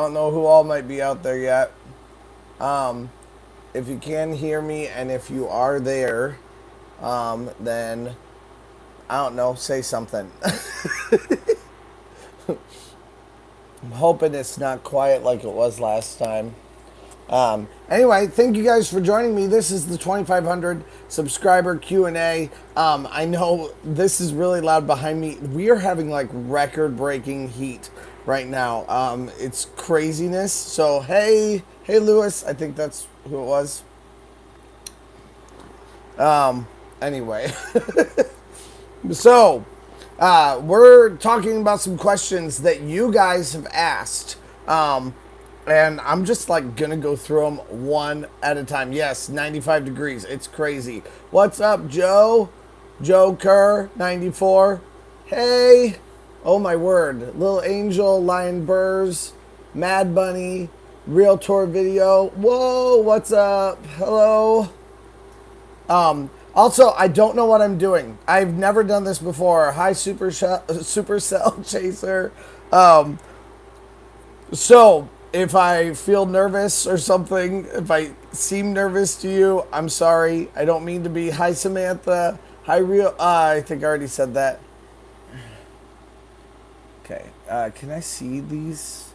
don't know who all might be out there yet. Um, if you can hear me and if you are there, then I don't know, say something. I'm hoping it's not quiet like it was last time. Anyway, thank you guys for joining me. This is the 2500 subscriber Q&A. I know this is really loud behind me. We are having like record-breaking heat right now. It's craziness. So hey Lewis, I think that's who it was. Anyway, so we're talking about some questions that you guys have asked. And I'm just like gonna go through them one at a time. Yes, 95 degrees. It's crazy. What's up, Joe? Joe Kerr, 94. Hey. Oh my word. Little Angel, Lion Burrs, Mad Bunny, Real Tour Video. Whoa, what's up? Hello. Also, I don't know what I'm doing. I've never done this before. Hi, Supercell Chaser. So, if I feel nervous or something, if I seem nervous to you, I'm sorry. I don't mean to be. Hi, Samantha. Hi, Real. I think I already said that. Okay. Can I see these?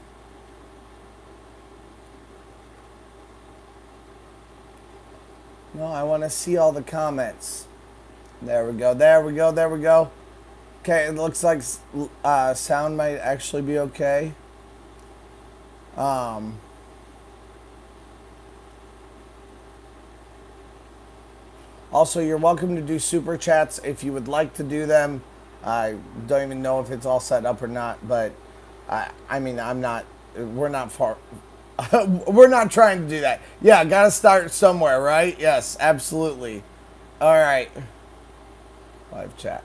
No, I want to see all the comments. There we go. There we go. There we go. Okay, it looks like sound might actually be okay. Also, you're welcome to do super chats if you would like to do them. I don't even know if it's all set up or not, but I mean, I'm not. We're not far. We're not trying to do that. Yeah, gotta start somewhere, right? Yes, absolutely. All right. Live chat.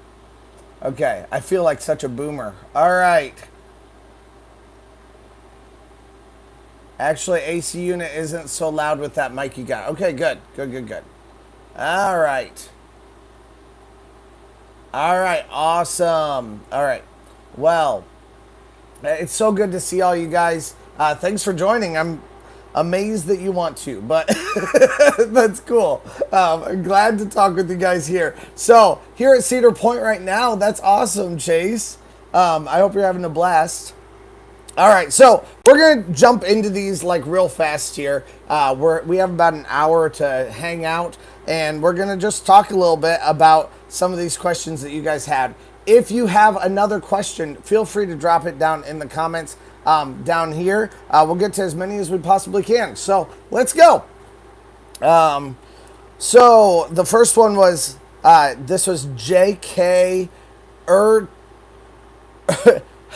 Okay, I feel like such a boomer. All right. Actually, AC unit isn't so loud with that mic you got. Okay, good. Good, good, good. All right. All right, awesome. All right. Well, it's so good to see all you guys. Thanks for joining. I'm amazed that you want to, but that's cool. I'm glad to talk with you guys here. So, here at Cedar Point right now, that's awesome, Chase. I hope you're having a blast. All right, so we're gonna jump into these like real fast here. We have about an hour to hang out, and we're gonna just talk a little bit about some of these questions that you guys had. If you have another question, feel free to drop it down in the comments down here. We'll get to as many as we possibly can. So let's go. So the first one was this was J.K.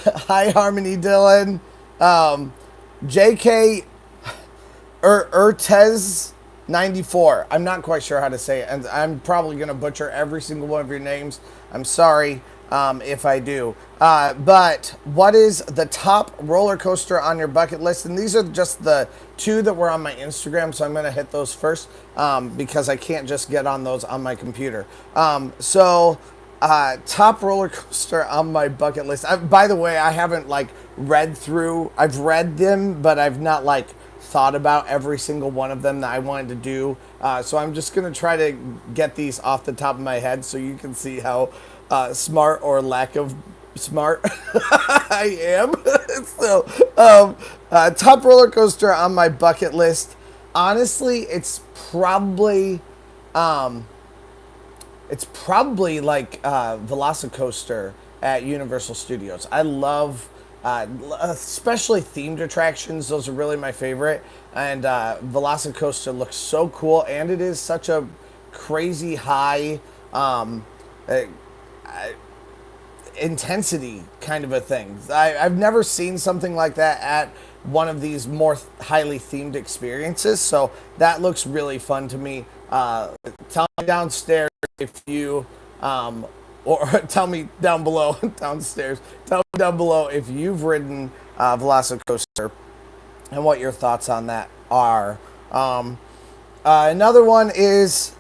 Hi, Harmony Dylan. J.K. Urtez 94. I'm not quite sure how to say it, and I'm probably going to butcher every single one of your names. I'm sorry if I do. But what is the top roller coaster on your bucket list? And these are just the two that were on my Instagram, so I'm going to hit those first because I can't just get on those on my computer. Top roller coaster on my bucket list. By the way, I haven't like read through. I've read them, but I've not like thought about every single one of them that I wanted to do. So I'm just gonna try to get these off the top of my head so you can see how smart or lack of smart I am. So, top roller coaster on my bucket list. Honestly, it's probably like Velocicoaster at Universal Studios. I love, especially themed attractions. Those are really my favorite. And Velocicoaster looks so cool, and it is such a crazy high intensity kind of a thing. I've never seen something like that at one of these more highly themed experiences. So that looks really fun to me. Tell me downstairs if you, or tell me down below, downstairs, tell me down below if you've ridden Velocicoaster and what your thoughts on that are. Another one is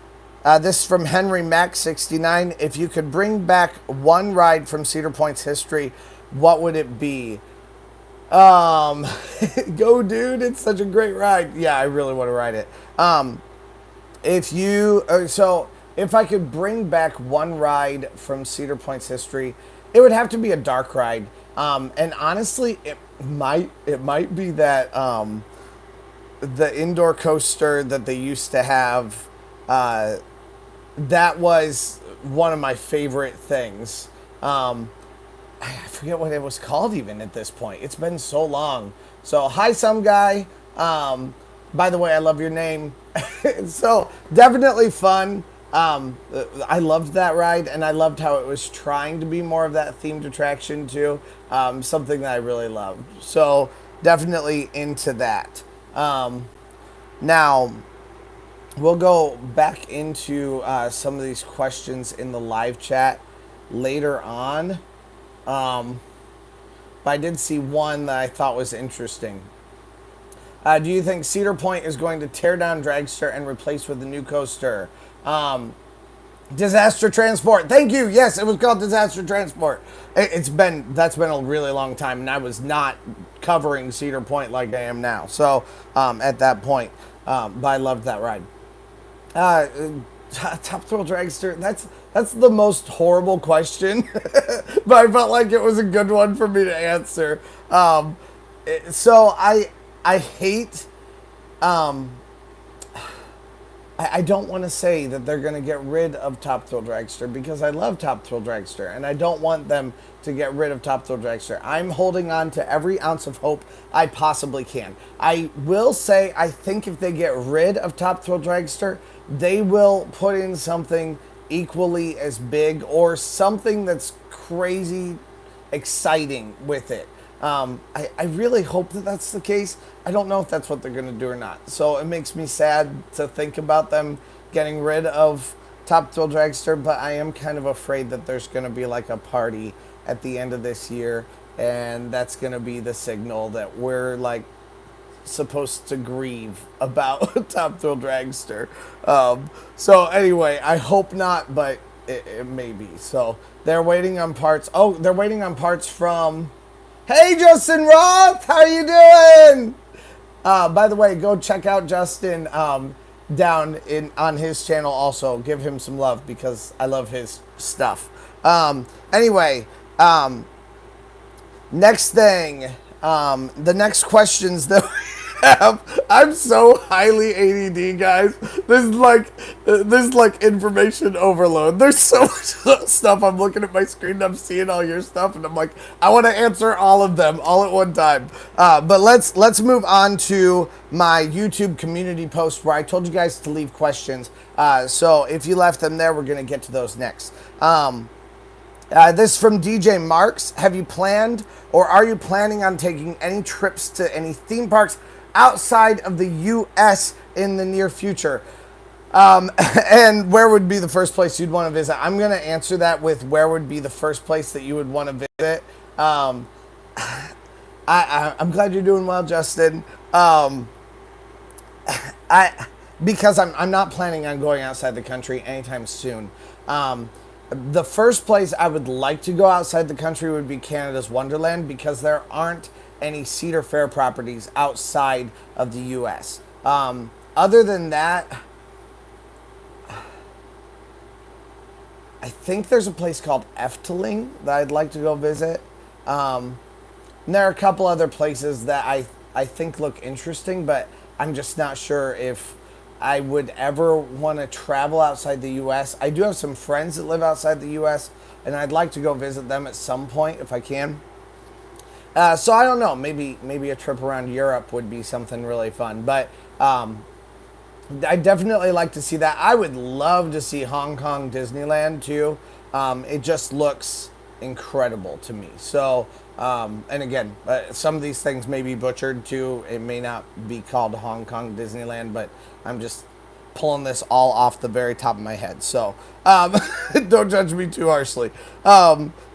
this from Henry Mac 69. If you could bring back one ride from Cedar Point's history, what would it be? Um, go, dude! It's such a great ride. Yeah, I really want to ride it. If you so if I could bring back one ride from Cedar Point's history, it would have to be a dark ride. And honestly, it might be that the indoor coaster that they used to have. That was one of my favorite things. I forget what it was called even at this point. It's been so long. So hi, some guy. By the way, I love your name. So definitely fun. I loved that ride, and I loved how it was trying to be more of that themed attraction too. Something that I really loved. So definitely into that. Now we'll go back into some of these questions in the live chat later on. But I did see one that I thought was interesting. Do you think Cedar Point is going to tear down Dragster and replace with a new coaster? Disaster Transport. Thank you. Yes, it was called Disaster Transport. That's been a really long time, and I was not covering Cedar Point like I am now. So at that point, but I loved that ride. Top Thrill Dragster. That's the most horrible question, but I felt like it was a good one for me to answer. So I hate. I don't want to say that they're going to get rid of Top Thrill Dragster because I love Top Thrill Dragster and I don't want them to get rid of Top Thrill Dragster. I'm holding on to every ounce of hope I possibly can. I will say I think if they get rid of Top Thrill Dragster, they will put in something equally as big or something that's crazy exciting with it. I really hope that that's the case. I don't know if that's what they're going to do or not. So it makes me sad to think about them getting rid of Top Thrill Dragster, but I am kind of afraid that there's going to be like a party at the end of this year, and that's going to be the signal that we're like supposed to grieve about Top Thrill Dragster. So anyway, I hope not, but it may be. So they're waiting on parts. Oh, they're waiting on parts from... Hey, Justin Roth, how you doing? By the way, go check out Justin down on his channel also. Give him some love because I love his stuff. Anyway, next thing, the next questions that we have. I'm so highly ADD, guys. This is like information overload. There's so much stuff. I'm looking at my screen and I'm seeing all your stuff, and I'm like, I want to answer all of them all at one time. But let's move on to my YouTube community post where I told you guys to leave questions. So if you left them there, we're gonna get to those next. This is from DJ Marks. Have you planned or are you planning on taking any trips to any theme parks outside of the U.S. in the near future? And where would be the first place you'd want to visit? I'm going to answer that with where would be the first place that you would want to visit. I'm glad you're doing well, Justin. Because I'm not planning on going outside the country anytime soon. The first place I would like to go outside the country would be Canada's Wonderland because there aren't any Cedar Fair properties outside of the U.S. Other than that, I think there's a place called Efteling that I'd like to go visit. And there are a couple other places that I think look interesting, but I'm just not sure if I would ever want to travel outside the U.S. I do have some friends that live outside the U.S., and I'd like to go visit them at some point if I can. So I don't know. Maybe a trip around Europe would be something really fun. But I definitely like to see that. I would love to see Hong Kong Disneyland too. It just looks incredible to me. So, and again, some of these things may be butchered too. It may not be called Hong Kong Disneyland, but I'm just pulling this all off the very top of my head. So, don't judge me too harshly.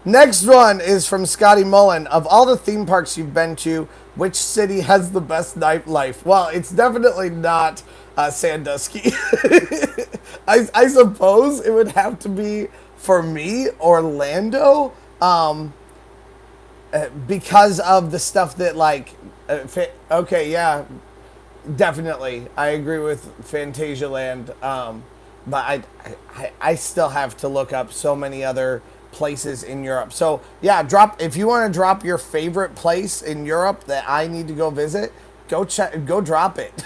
Next one is from Scotty Mullen. Of all the theme parks you've been to, which city has the best nightlife? Well, it's definitely not Sandusky. I suppose it would have to be, for me, Orlando. because of the stuff that like okay, yeah, definitely I agree with Fantasia Land. But I still have to look up so many other places in Europe. So yeah, drop if you want to drop your favorite place in Europe that I need to go visit. Go drop it.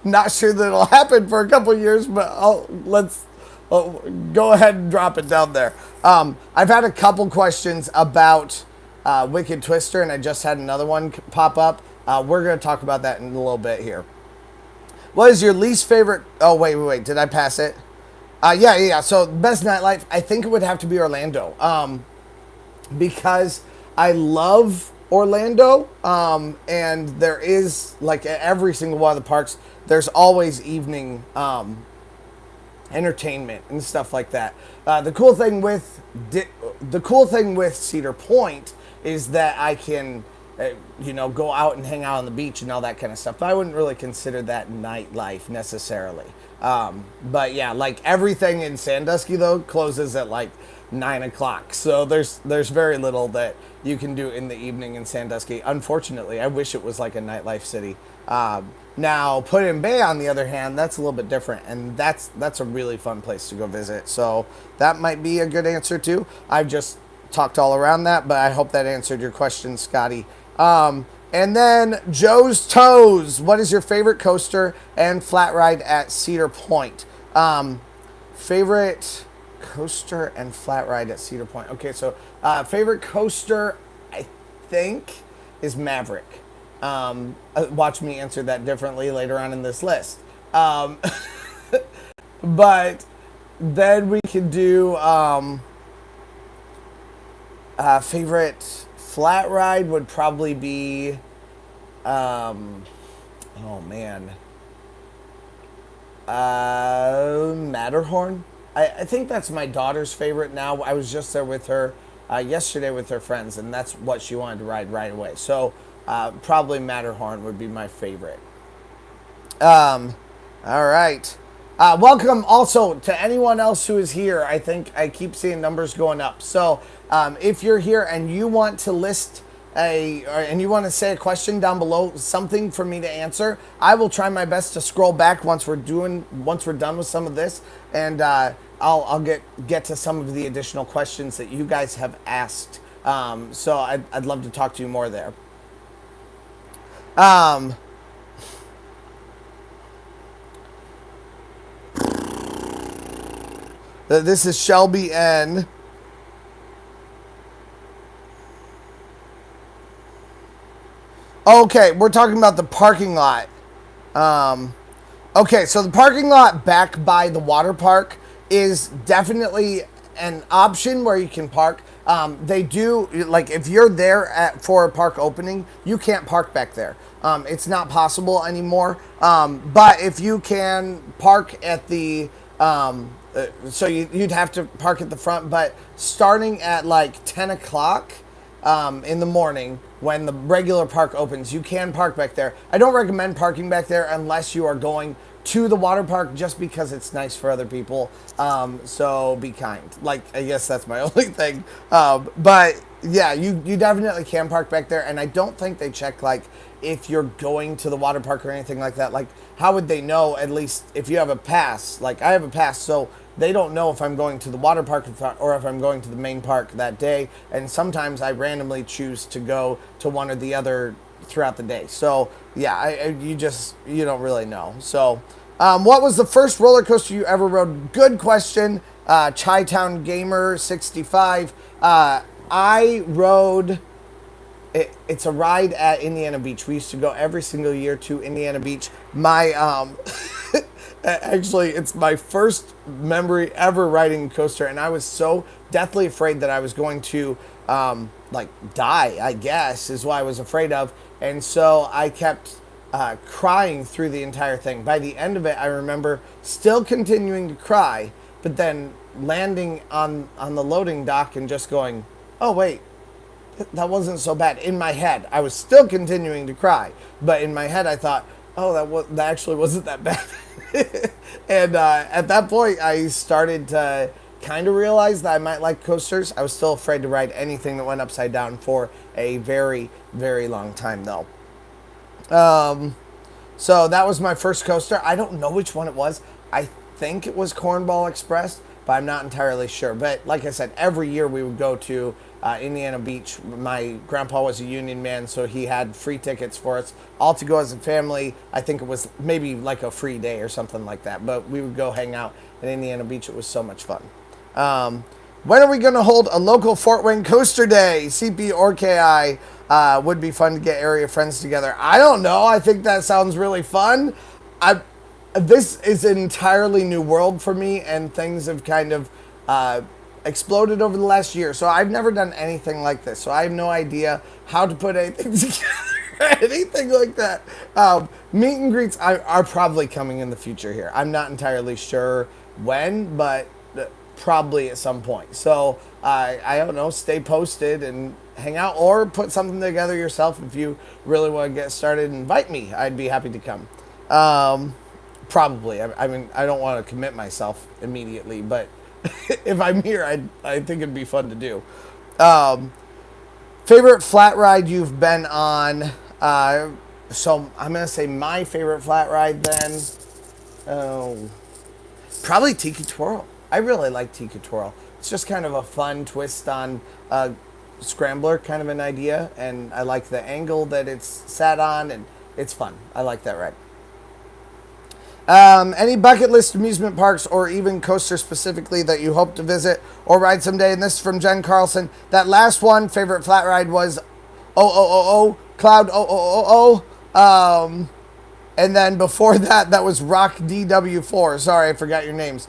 Not sure that it'll happen for a couple of years, but let's go ahead and drop it down there. I've had a couple questions about Wicked Twister, and I just had another one pop up. We're going to talk about that in a little bit here. What is your least favorite? Oh, wait. Did I pass it? Yeah. So, best nightlife, I think it would have to be Orlando. Because I love Orlando. And there is, like, at every single one of the parks, there's always evening entertainment and stuff like that. The cool thing with Cedar Point is that I can, go out and hang out on the beach and all that kind of stuff. But I wouldn't really consider that nightlife necessarily. But yeah, like everything in Sandusky though closes at like 9 o'clock. So there's very little that you can do in the evening in Sandusky. Unfortunately, I wish it was like a nightlife city. Now, Put-in Bay, on the other hand, that's a little bit different, and that's a really fun place to go visit. So that might be a good answer too. I've just talked all around that, but I hope that answered your question, Scotty. And then Joe's Toes. What is your favorite coaster and flat ride at Cedar Point? Favorite coaster and flat ride at Cedar Point. Okay, so favorite coaster, I think, is Maverick. Watch me answer that differently later on in this list. But then we could do favorite flat ride would probably be Matterhorn. I think that's my daughter's favorite now. I was just there with her yesterday with her friends, and that's what she wanted to ride right away. So probably Matterhorn would be my favorite. All right. Welcome also to anyone else who is here. I think I keep seeing numbers going up. So if you're here and you want to list and you want to say a question down below, something for me to answer, I will try my best to scroll back once we're done with some of this, and I'll get to some of the additional questions that you guys have asked. So I'd love to talk to you more there. This is Shelby N. Okay, we're talking about the parking lot. Okay, so the parking lot back by the water park is definitely an option where you can park. They do, like, if you're there for a park opening, you can't park back there. It's not possible anymore. But if you can park at the, so you'd have to park at the front, but starting at like 10 o'clock in the morning when the regular park opens, you can park back there. I don't recommend parking back there unless you are going to the water park, just because it's nice for other people. So be kind. Like, I guess that's my only thing. But yeah, you definitely can park back there. And I don't think they check like if you're going to the water park or anything like that. Like, how would they know? At least if you have a pass. Like, I have a pass, so they don't know if I'm going to the water park or if I'm going to the main park that day. And sometimes I randomly choose to go to one or the other throughout the day. So yeah, you don't really know. So what was the first roller coaster you ever rode? Good question. Chi-Town Gamer 65. I rode, it's a ride at Indiana Beach. We used to go every single year to Indiana Beach. My actually, it's my first memory ever riding a coaster, and I was so deathly afraid that I was going to die, I guess, is what I was afraid of. And so I kept crying through the entire thing. By the end of it, I remember still continuing to cry, but then landing on the loading dock and just going, oh, wait, that wasn't so bad. In my head, I was still continuing to cry, but in my head, I thought, oh, that actually wasn't that bad. And at that point, I started to kind of realized that I might like coasters. I was still afraid to ride anything that went upside down for a very, very long time, though. So that was my first coaster. I don't know which one it was. I think it was Cornball Express, but I'm not entirely sure. But like I said, every year we would go to Indiana Beach. My grandpa was a union man, so he had free tickets for us all to go as a family. I think it was maybe like a free day or something like that. But we would go hang out in Indiana Beach. It was so much fun. When are we going to hold a local Fort Wayne Coaster Day? CP or KI would be fun to get area friends together. I don't know. I think that sounds really fun. I This is an entirely new world for me, and things have kind of exploded over the last year. So I've never done anything like this. So I have no idea how to put anything together, anything like that. Meet and greets are probably coming in the future here. I'm not entirely sure when, but probably at some point. So I don't know, stay posted and hang out, or put something together yourself. If you really want to get started, invite me. I'd be happy to come. Probably. I mean, I don't want to commit myself immediately, but if I'm here, I think it'd be fun to do. Favorite flat ride you've been on? So I'm going to say my favorite flat ride then. Oh, probably Tiki Twirl. I really like Tiki Twirl. It's just kind of a fun twist on Scrambler, kind of an idea, and I like the angle that it's sat on, and it's fun. I like that ride. Any bucket list amusement parks or even coasters specifically that you hope to visit or ride someday? And this is from Jen Carlson. That last one, favorite flat ride, was Cloud and then before that, that was Rock DW4. Sorry, I forgot your names.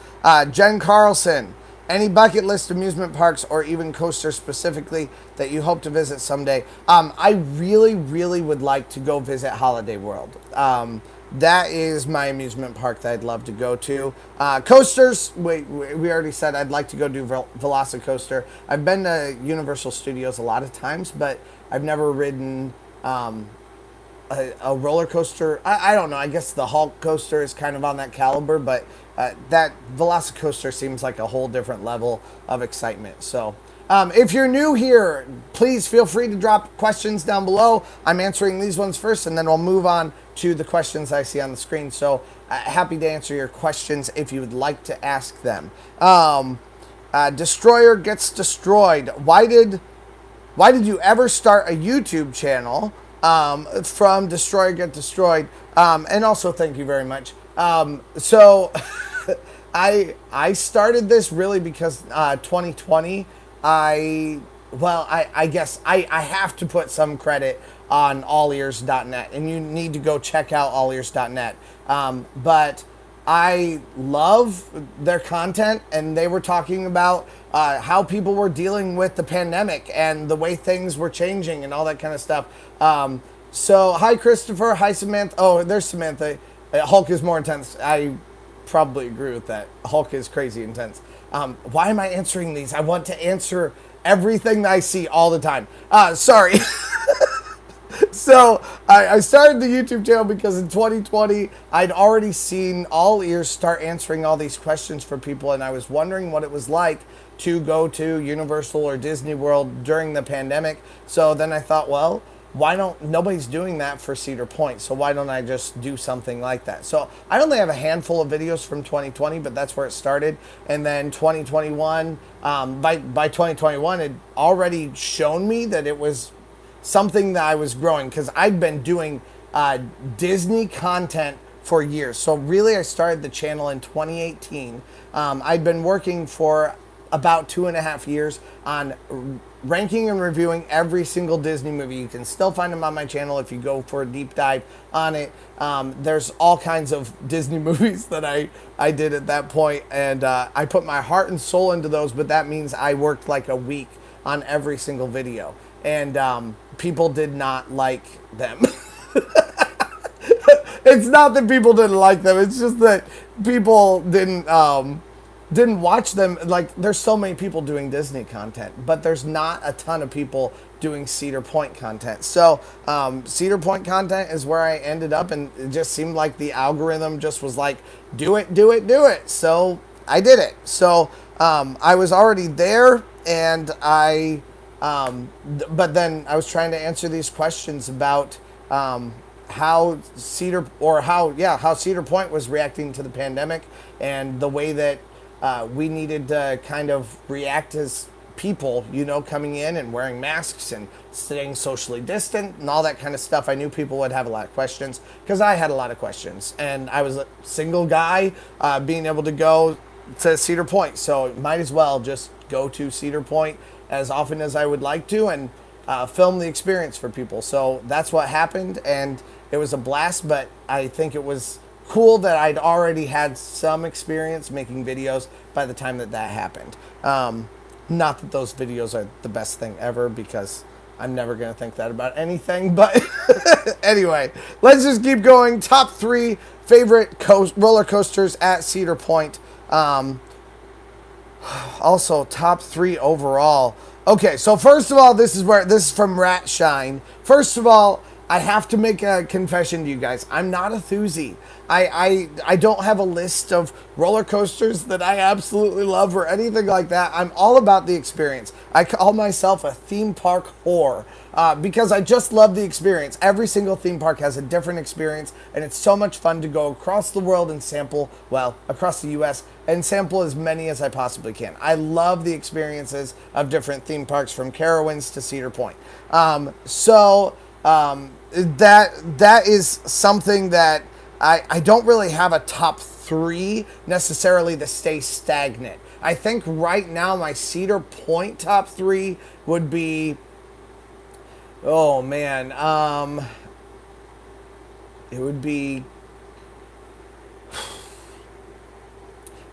Jen Carlson. Any bucket list amusement parks or even coasters specifically that you hope to visit someday? I really, really would like to go visit Holiday World. That is my amusement park that I'd love to go to. Coasters, we already said I'd like to go do Velocicoaster. I've been to Universal Studios a lot of times, but I've never ridden a roller coaster. I don't know. I guess the Hulk coaster is kind of on that caliber, but that Velocicoaster seems like a whole different level of excitement. So if you're new here, please feel free to drop questions down below. I'm answering these ones first, and then we'll move on to the questions I see on the screen. So happy to answer your questions if you would like to ask them. Destroyer Gets Destroyed. Why did you ever start a YouTube channel? From Destroyer Get Destroyed. And also thank you very much. So I started this really because 2020 I guess I have to put some credit on allears.net, and you need to go check out allears.net. But I love their content, and they were talking about how people were dealing with the pandemic and the way things were changing and all that kind of stuff. So hi Christopher, hi Samantha. Oh, there's Samantha. Hulk is more intense. I probably agree with that. Hulk is crazy intense. Why am I answering these? I want to answer everything that I see all the time. Sorry. So I started the YouTube channel because in 2020, I'd already seen All Ears start answering all these questions for people, and I was wondering what it was like to go to Universal or Disney World during the pandemic. So then I thought, well, nobody's doing that for Cedar Point, so why don't I just do something like that? So I only have a handful of videos from 2020, but that's where it started. And then 2021, by 2021, it already shown me that it was something that I was growing, because I'd been doing Disney content for years. So really, I started the channel in 2018. I'd been working for about 2.5 years on ranking and reviewing every single Disney movie. You can still find them on my channel if you go for a deep dive on it. There's all kinds of Disney movies that I did at that point, and I put my heart and soul into those, but that means I worked like a week on every single video, and people did not like them. It's not that people didn't like them, it's just that people didn't watch them. Like, there's so many people doing Disney content, but there's not a ton of people doing Cedar Point content. So Cedar Point content is where I ended up, and it just seemed like the algorithm just was like, do it. So I did it. So I was already there, and but then I was trying to answer these questions about how how Cedar Point was reacting to the pandemic and the way that we needed to kind of react as people, coming in and wearing masks and staying socially distant and all that kind of stuff. I knew people would have a lot of questions because I had a lot of questions, and I was a single guy being able to go to Cedar Point, so might as well just go to Cedar Point as often as I would like to and film the experience for people. So that's what happened, and it was a blast. But I think it was cool that I'd already had some experience making videos by the time that happened. Not that those videos are the best thing ever, because I'm never going to think that about anything. But anyway, let's just keep going. Top 3 favorite roller coasters at Cedar Point. Also, top 3 overall. Okay, so first of all, this is from Rat Shine. First of all, I have to make a confession to you guys. I'm not a thuzy. I don't have a list of roller coasters that I absolutely love or anything like that. I'm all about the experience. I call myself a theme park whore because I just love the experience. Every single theme park has a different experience, and it's so much fun to go across the world and sample, across the U.S., and sample as many as I possibly can. I love the experiences of different theme parks, from Carowinds to Cedar Point. That is something that I don't really have a top 3 necessarily to stay stagnant. I think right now my Cedar Point top 3 would be, oh man, it would be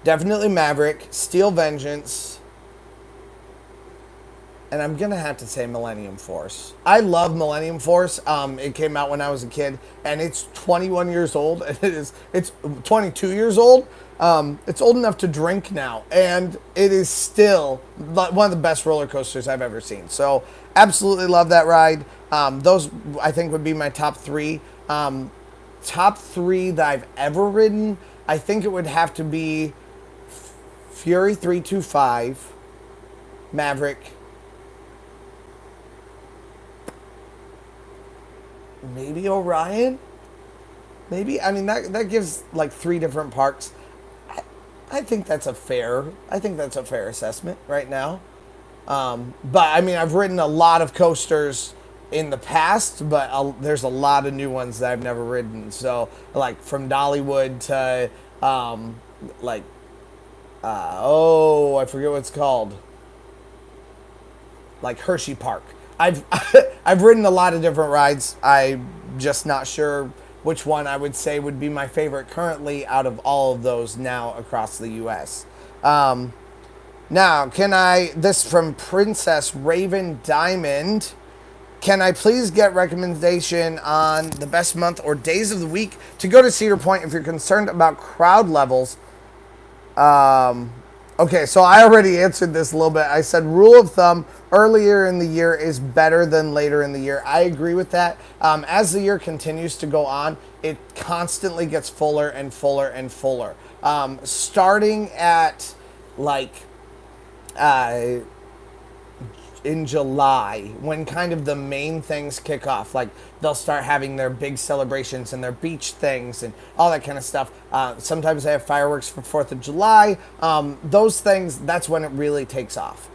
definitely Maverick, Steel Vengeance, and I'm going to have to say Millennium Force. I love Millennium Force. It came out when I was a kid, and it's 21 years old. And it's 22 years old. It's old enough to drink now, and it is still one of the best roller coasters I've ever seen. So absolutely love that ride. Those, I think, would be my top 3. Top 3 that I've ever ridden, I think it would have to be Fury 325, Maverick, maybe Orion. Maybe, I mean, that gives like 3 different parks. I think that's a fair assessment right now. But I mean, I've ridden a lot of coasters in the past, but there's a lot of new ones that I've never ridden. So like from Dollywood to I forget what it's called, like Hershey Park. I've I've ridden a lot of different rides. I'm just not sure which one I would say would be my favorite currently out of all of those now across the U.S. Now, this from Princess Raven Diamond. Can I please get recommendation on the best month or days of the week to go to Cedar Point if you're concerned about crowd levels? Okay, so I already answered this a little bit. I said rule of thumb, earlier in the year is better than later in the year. I agree with that. As the year continues to go on, it constantly gets fuller and fuller and fuller. Starting at in July, when kind of the main things kick off, like they'll start having their big celebrations and their beach things and all that kind of stuff. Sometimes they have fireworks for 4th of July. Those things, that's when it really takes off.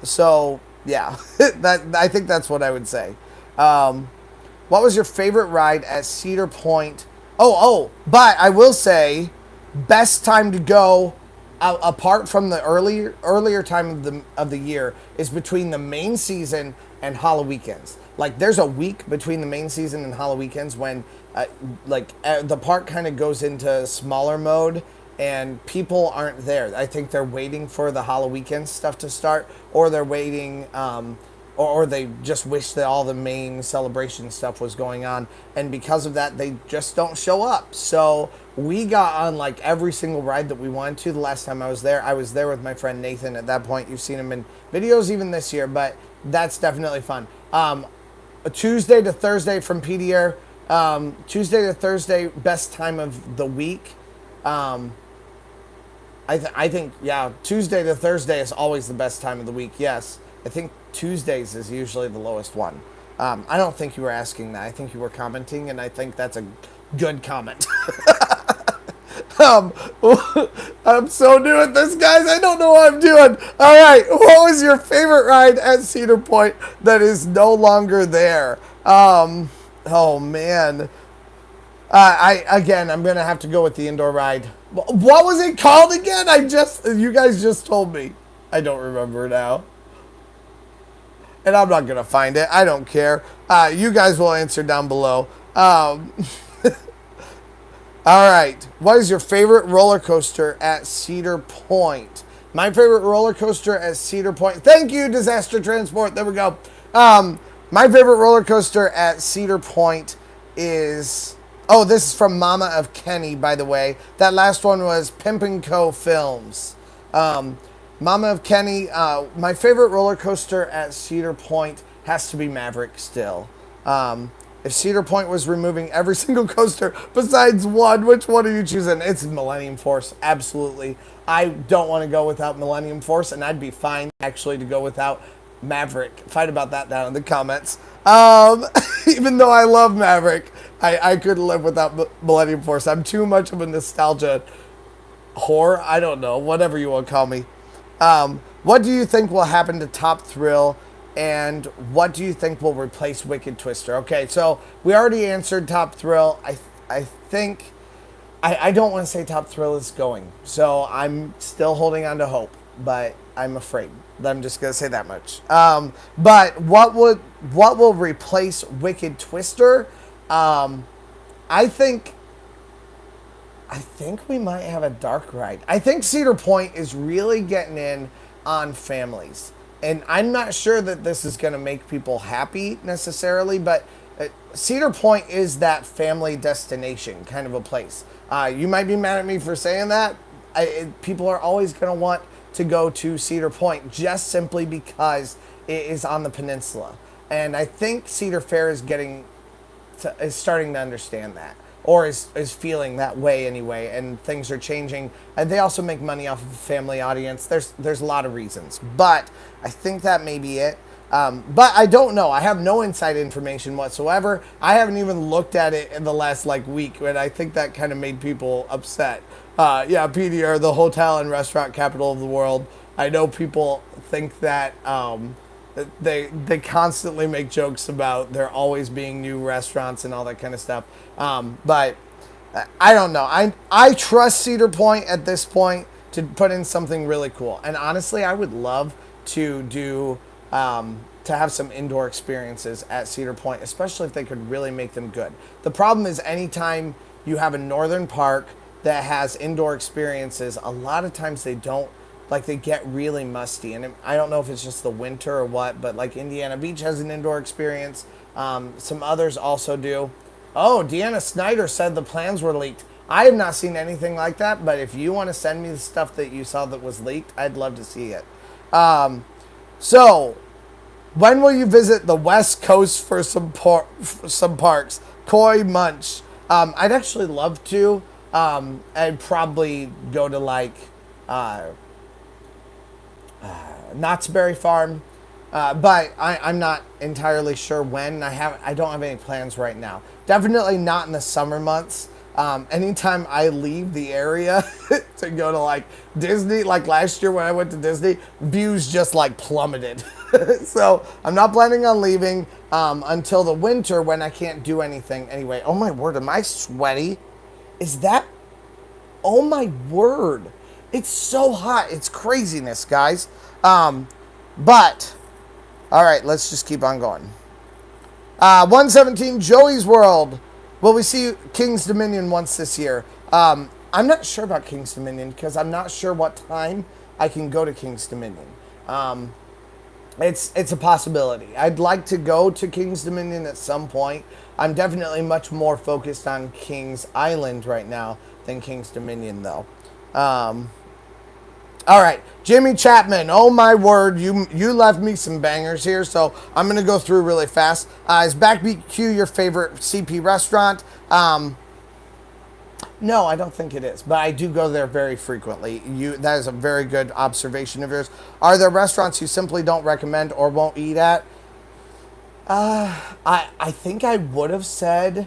So yeah, I think that's what I would say. What was your favorite ride at Cedar Point? But I will say, best time to go, apart from the earlier time of the year, is between the main season and Halloween-weekends. Like, there's a week between the main season and Halloween-weekends when the park kind of goes into smaller mode and people aren't there. I think they're waiting for the Halloween-weekend stuff to start, or they're waiting or they just wish that all the main celebration stuff was going on, and because of that they just don't show up. So we got on like every single ride that we wanted to. The last time I was there with my friend Nathan. At that point, you've seen him in videos even this year, but that's definitely fun. A Tuesday to Thursday from PDR, Tuesday to Thursday, best time of the week. I I think, yeah, Tuesday to Thursday is always the best time of the week. Yes, I think Tuesdays is usually the lowest one. I don't think you were asking that. I think you were commenting, and I think that's a good comment. um, I'm so new at this, guys. I don't know what I'm doing. All right, what was your favorite ride at Cedar Point that is no longer there? Oh man. I'm gonna have to go with the indoor ride. What was it called again? You guys just told me. I don't remember now, and I'm not gonna find it. I don't care. You guys will answer down below. All right. What is your favorite roller coaster at Cedar Point? My favorite roller coaster at Cedar Point. Thank you, Disaster Transport. There we go. My favorite roller coaster at Cedar Point is. Oh, this is from Mama of Kenny, by the way. That last one was Pimp & Co. Films. Mama of Kenny, my favorite roller coaster at Cedar Point has to be Maverick still. If Cedar Point was removing every single coaster besides one, which one are you choosing? It's Millennium Force, absolutely. I don't want to go without Millennium Force, and I'd be fine, actually, to go without Maverick. Fight about that down in the comments. Even though I love Maverick, I couldn't live without Millennium Force. I'm too much of a nostalgia whore. I don't know, whatever you want to call me. What do you think will happen to Top Thrill, and what do you think will replace Wicked Twister? Okay, so we already answered Top Thrill. I think I don't want to say Top Thrill is going, so I'm still holding on to hope, but I'm afraid. I'm just gonna say that much. But what will replace Wicked Twister? I think we might have a dark ride. I think Cedar Point is really getting in on families, and I'm not sure that this is gonna make people happy necessarily, but Cedar Point is that family destination kind of a place. You might be mad at me for saying that. People are always gonna want to go to Cedar Point just simply because it is on the peninsula, and I think Cedar Fair is starting to understand that, or is feeling that way anyway, and things are changing, and they also make money off of a family audience. There's a lot of reasons, but I think that may be it. But I don't know. I have no inside information whatsoever. I haven't even looked at it in the last week, and I think that kind of made people upset. Yeah, PDR, the hotel and restaurant capital of the world. I know people think that they constantly make jokes about there always being new restaurants and all that kind of stuff. But I don't know. I trust Cedar Point at this point to put in something really cool. And honestly, I would love to do to have some indoor experiences at Cedar Point, especially if they could really make them good. The problem is anytime you have a northern park that has indoor experiences, a lot of times they don't, they get really musty. And I don't know if it's just the winter or what, but Indiana Beach has an indoor experience. Some others also do. Oh, Deanna Snyder said the plans were leaked. I have not seen anything like that, but if you want to send me the stuff that you saw that was leaked, I'd love to see it. So, when will you visit the West Coast for some parks? Koi Munch. I'd actually love to. I'd probably go to Knott's Berry Farm, but I'm not entirely sure when. I don't have any plans right now. Definitely not in the summer months. Anytime I leave the area to go to Disney, last year when I went to Disney, views just plummeted. So I'm not planning on leaving until the winter when I can't do anything anyway. Oh my word, am I sweaty? Is that? Oh my word. It's so hot. It's craziness, guys. But, all right, let's just keep on going. 117 Joey's World. Will we see King's Dominion once this year? I'm not sure about King's Dominion because I'm not sure what time I can go to King's Dominion. It's a possibility. I'd like to go to King's Dominion at some point. I'm definitely much more focused on King's Island right now than King's Dominion, though. All right, Jimmy Chapman. Oh my word, you left me some bangers here, so I'm gonna go through really fast. Is Back BQ your favorite CP restaurant? No, I don't think it is, but I do go there very frequently. That is a very good observation of yours. Are there restaurants you simply don't recommend or won't eat at? I think I would have said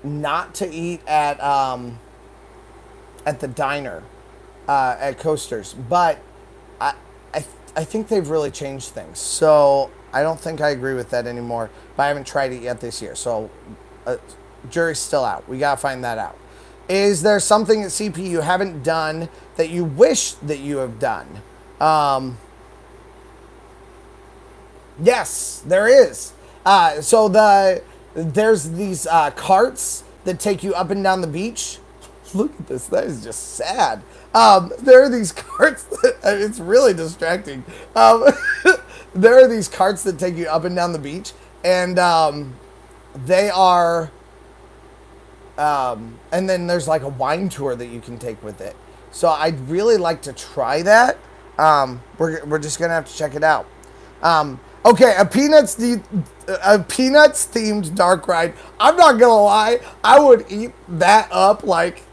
not to eat at the diner at Coasters, but I, I I think they've really changed things. So I don't think I agree with that anymore. But I haven't tried it yet this year, so jury's still out. We gotta find that out. Is there something at CP you haven't done that you wish that you have done? Yes, there is. There's these carts that take you up and down the beach. Look at this. That is just sad. There are these carts. It's really distracting. There are these carts that take you up and down the beach, and they are. And then there's like a wine tour that you can take with it. So I'd really like to try that. We're just gonna have to check it out. Okay, a Peanuts themed dark ride. I'm not gonna lie, I would eat that up like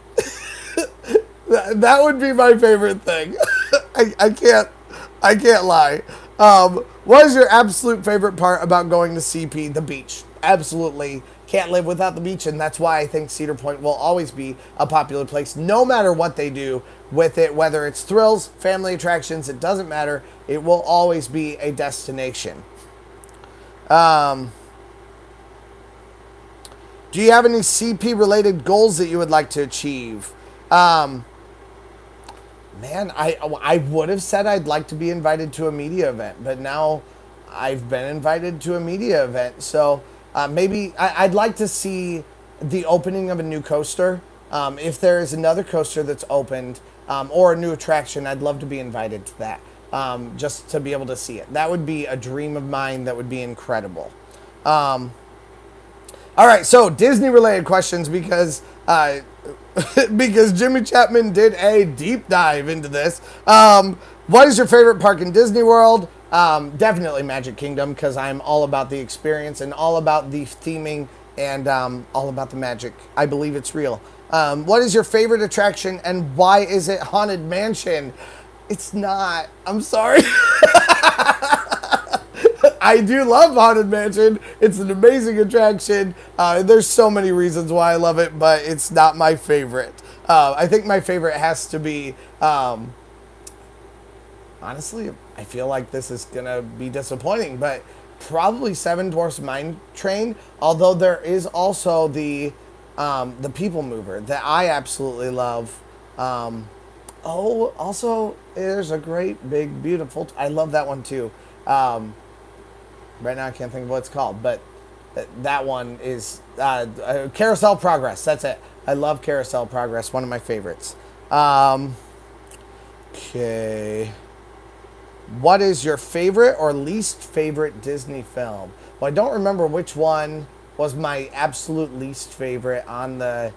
that would be my favorite thing. I can't lie. What is your absolute favorite part about going to CP? The beach. Absolutely can't live without the beach, and that's why I think Cedar Point will always be a popular place, no matter what they do with it, whether it's thrills, family attractions, it doesn't matter. It will always be a destination. Do you have any CP related goals that you would like to achieve? Man, I would have said I'd like to be invited to a media event, but now I've been invited to a media event. So maybe I'd like to see the opening of a new coaster. If there is another coaster that's opened or a new attraction, I'd love to be invited to that. Just to be able to see it. That would be a dream of mine. That would be incredible. All right, so Disney related questions because because Jimmy Chapman did a deep dive into this. What is your favorite park in Disney World? Definitely Magic Kingdom, because I'm all about the experience and all about the theming and all about the magic. I believe it's real. What is your favorite attraction and why is it Haunted Mansion? It's not. I'm sorry. I do love Haunted Mansion. It's an amazing attraction. There's so many reasons why I love it, but it's not my favorite. I think my favorite has to be, honestly, I feel like this is going to be disappointing, but probably Seven Dwarfs Mine Train, although there is also the People Mover that I absolutely love. Also, there's a great, big, beautiful... I love that one, too. Right now, I can't think of what it's called, but that one is... Carousel Progress, that's it. I love Carousel Progress, one of my favorites. Okay. What is your favorite or least favorite Disney film? Well, I don't remember which one was my absolute least favorite on the...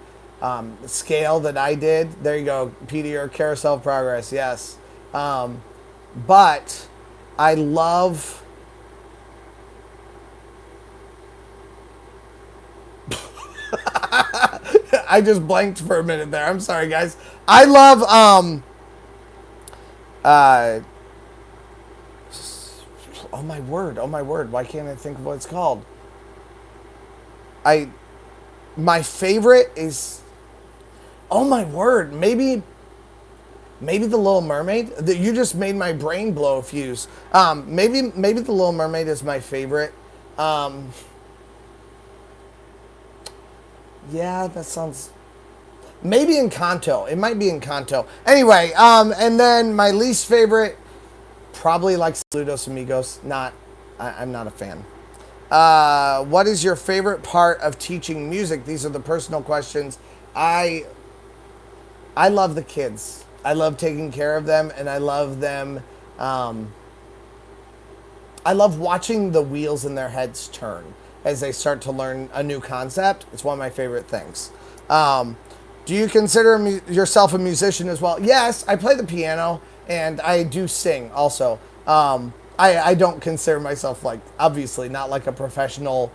scale that I did. There you go, Petey, or Carousel Progress, yes. But I love... I just blanked for a minute there. I'm sorry, guys. I love... oh my word. Why can't I think of what it's called? My favorite is... Oh my word, maybe the Little Mermaid. You just made my brain blow a fuse. Maybe the Little Mermaid is my favorite. Yeah, that sounds... Maybe Encanto. It might be Encanto. Anyway, and then my least favorite, probably like Saludos Amigos. I'm not a fan. What is your favorite part of teaching music? These are the personal questions. I love the kids. I love taking care of them, and I love them. I love watching the wheels in their heads turn as they start to learn a new concept. It's one of my favorite things. Do you consider yourself a musician as well? Yes, I play the piano, and I do sing also. I don't consider myself, like, obviously not like a professional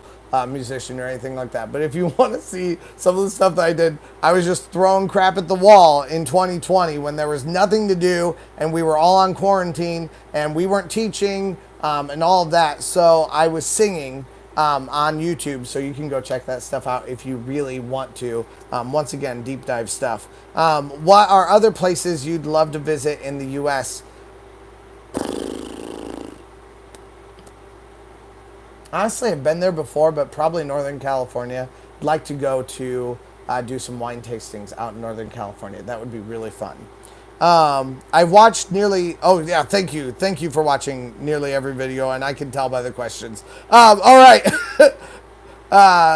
musician or anything like that. But if you want to see some of the stuff that I did, I was just throwing crap at the wall in 2020 when there was nothing to do and we were all on quarantine and we weren't teaching and all of that. So I was singing on YouTube, so you can go check that stuff out if you really want to. Once again, deep dive stuff. What are other places you'd love to visit in the U.S.? Honestly, I've been there before, but probably Northern California. I'd like to go to do some wine tastings out in Northern California. That would be really fun. I've watched nearly, oh yeah, thank you for watching nearly every video, and I can tell by the questions. All right.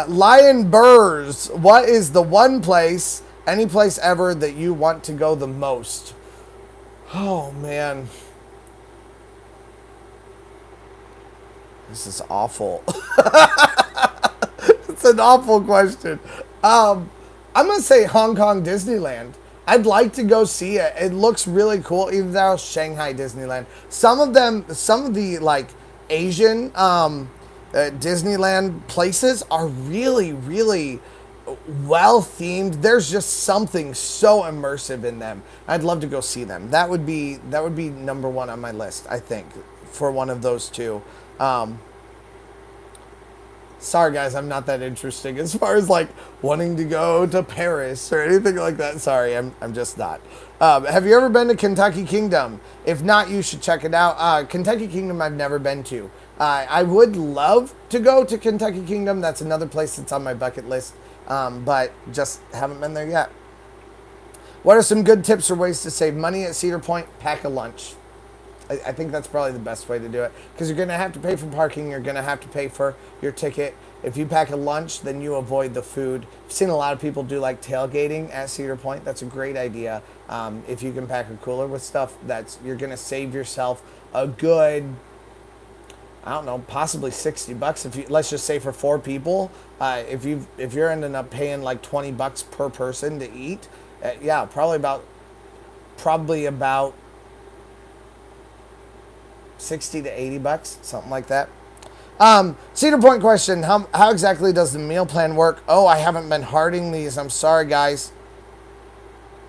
Lion Burrs, what is the one place, any place ever, that you want to go the most? Oh man, this is awful. It's an awful question. I'm gonna say Hong Kong Disneyland. I'd like to go see it. It looks really cool. Even though Shanghai Disneyland, some of the like Asian Disneyland places are really, really well themed. There's just something so immersive in them. I'd love to go see them. That would be number one on my list, I think, for one of those two. Sorry guys, I'm not that interesting as far as like wanting to go to Paris or anything like that. Sorry, I'm just not. Have you ever been to Kentucky Kingdom? If not, you should check it out. Kentucky Kingdom I've never been to. I would love to go to Kentucky Kingdom. That's another place that's on my bucket list, but just haven't been there yet. What are some good tips or ways to save money at Cedar Point? Pack a lunch. I think that's probably the best way to do it, because you're going to have to pay for parking. You're going to have to pay for your ticket. If you pack a lunch, then you avoid the food. I've seen a lot of people do like tailgating at Cedar Point. That's a great idea. If you can pack a cooler with stuff, you're going to save yourself a good, I don't know, possibly $60. If you, let's just say for 4 people, if you're ending up paying like $20 per person to eat, yeah, probably about 60 to $80, something like that. Cedar Point question, how exactly does the meal plan work? Oh, I haven't been hearting these. I'm sorry, guys.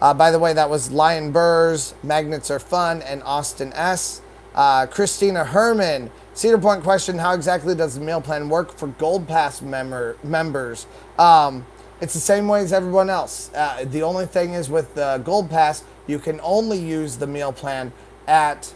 By the way, that was Lion Burrs, Magnets Are Fun, and Austin S. Christina Herman, Cedar Point question, how exactly does the meal plan work for Gold Pass members? It's the same way as everyone else. The only thing is with the Gold Pass, you can only use the meal plan at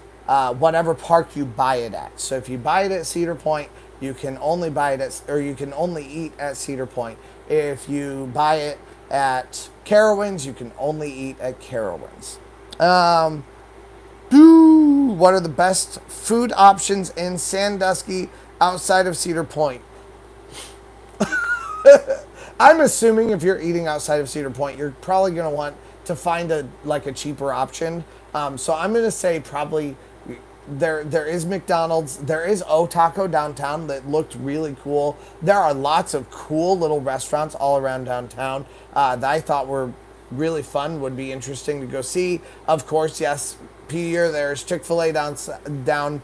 whatever park you buy it at. So if you buy it at Cedar Point, you can only buy it at, or you can only eat at Cedar Point. If you buy it at Carowinds, you can only eat at Carowinds. What are the best food options in Sandusky outside of Cedar Point? I'm assuming if you're eating outside of Cedar Point, you're probably going to want to find a cheaper option. So I'm going to say probably there is McDonald's. There is O Taco downtown that looked really cool. There are lots of cool little restaurants all around downtown that I thought were really fun, would be interesting to go see. Of course, yes, Peter, there's Chick-fil-A down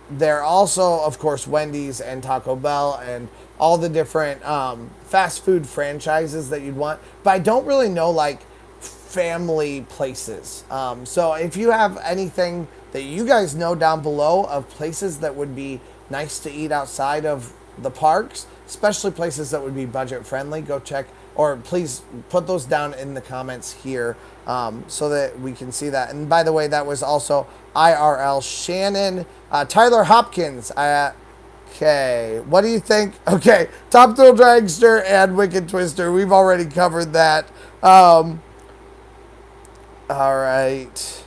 there. Also, of course, Wendy's and Taco Bell and all the different fast food franchises that you'd want. But I don't really know like family places. So if you have anything that you guys know down below of places that would be nice to eat outside of the parks, especially places that would be budget friendly, go check, or please put those down in the comments here so that we can see that. And by the way, that was also IRL Shannon. Tyler Hopkins. Okay, what do you think? Okay, Top Thrill Dragster and Wicked Twister. We've already covered that. All right.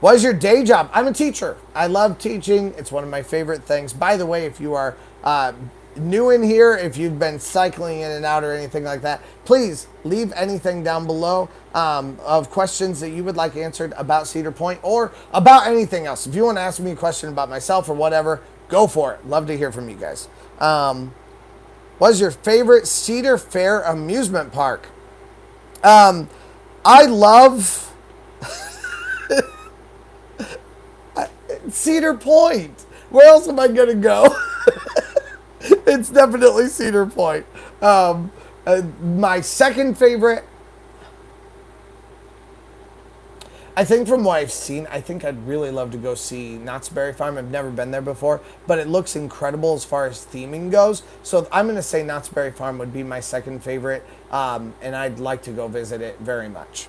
What is your day job? I'm a teacher. I love teaching. It's one of my favorite things. By the way, if you are new in here, if you've been cycling in and out or anything like that, please leave anything down below of questions that you would like answered about Cedar Point or about anything else. If you want to ask me a question about myself or whatever, go for it. Love to hear from you guys. What is your favorite Cedar Fair amusement park? I love Cedar Point. Where else am I gonna go? it's definitely Cedar Point. My second favorite, I think from what I've seen, I think I'd really love to go see Knott's Berry Farm. I've never been there before, but it looks incredible as far as theming goes. So I'm going to say Knott's Berry Farm would be my second favorite, and I'd like to go visit it very much.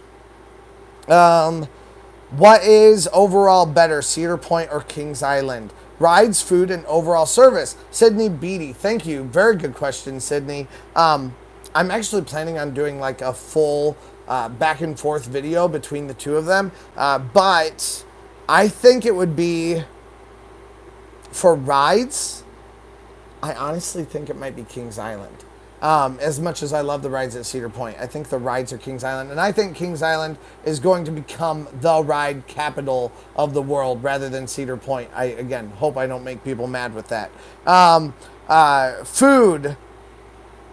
What is overall better, Cedar Point or Kings Island? Rides, food, and overall service. Sydney Beatty, thank you. Very good question, Sydney. I'm actually planning on doing like a full back and forth video between the two of them. But I think it would be for rides. I honestly think it might be Kings Island. As much as I love the rides at Cedar Point, I think the rides are Kings Island. And I think Kings Island is going to become the ride capital of the world rather than Cedar Point. I, again, hope I don't make people mad with that. Food.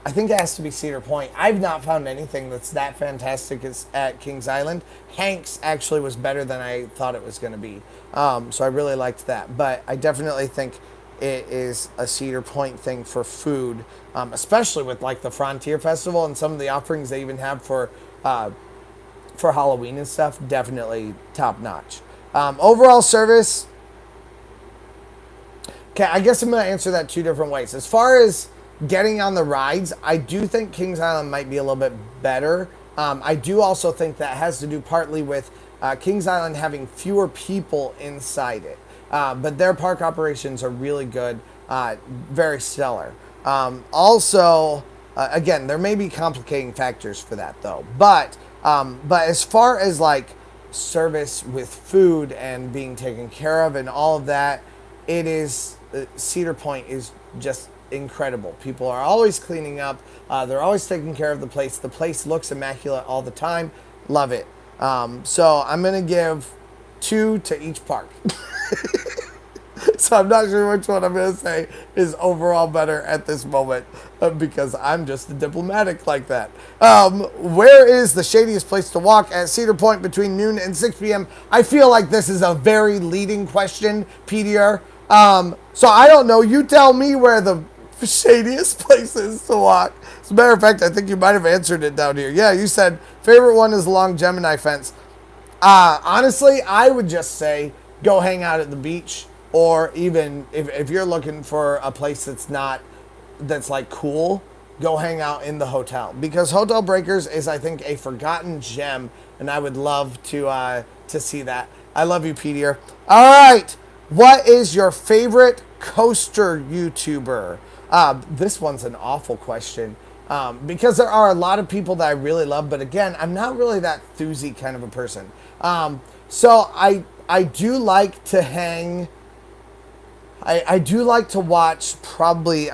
I think it has to be Cedar Point. I've not found anything that's that fantastic as at Kings Island. Hank's actually was better than I thought it was going to be. So I really liked that. But I definitely think it is a Cedar Point thing for food, especially with like the Frontier Festival and some of the offerings they even have for Halloween and stuff. Definitely top notch. Overall service. Okay, I guess I'm going to answer that two different ways. As far as getting on the rides, I do think Kings Island might be a little bit better. I do also think that has to do partly with Kings Island having fewer people inside it. But their park operations are really good, very stellar. Also, again, there may be complicating factors for that though. But as far as like service with food and being taken care of and all of that, it is Cedar Point is just incredible. People are always cleaning up. They're always taking care of the place. The place looks immaculate all the time. Love it. So I'm going to give 2 to each park. So I'm not sure which one I'm going to say is overall better at this moment because I'm just diplomatic like that. Where is the shadiest place to walk at Cedar Point between noon and 6 p.m.? I feel like this is a very leading question, PDR. So I don't know. You tell me where the shadiest place is to walk. As a matter of fact, I think you might have answered it down here. Yeah, you said favorite one is along Gemini Fence. Honestly, I would just say go hang out at the beach, or even if you're looking for a place that's like cool, go hang out in the hotel, because Hotel Breakers is, I think, a forgotten gem, and I would love to see that. I love you, Peter. All right, what is your favorite coaster YouTuber? This one's an awful question. Because there are a lot of people that I really love, but again, I'm not really that thuzy kind of a person. So I do like to hang. I do like to watch probably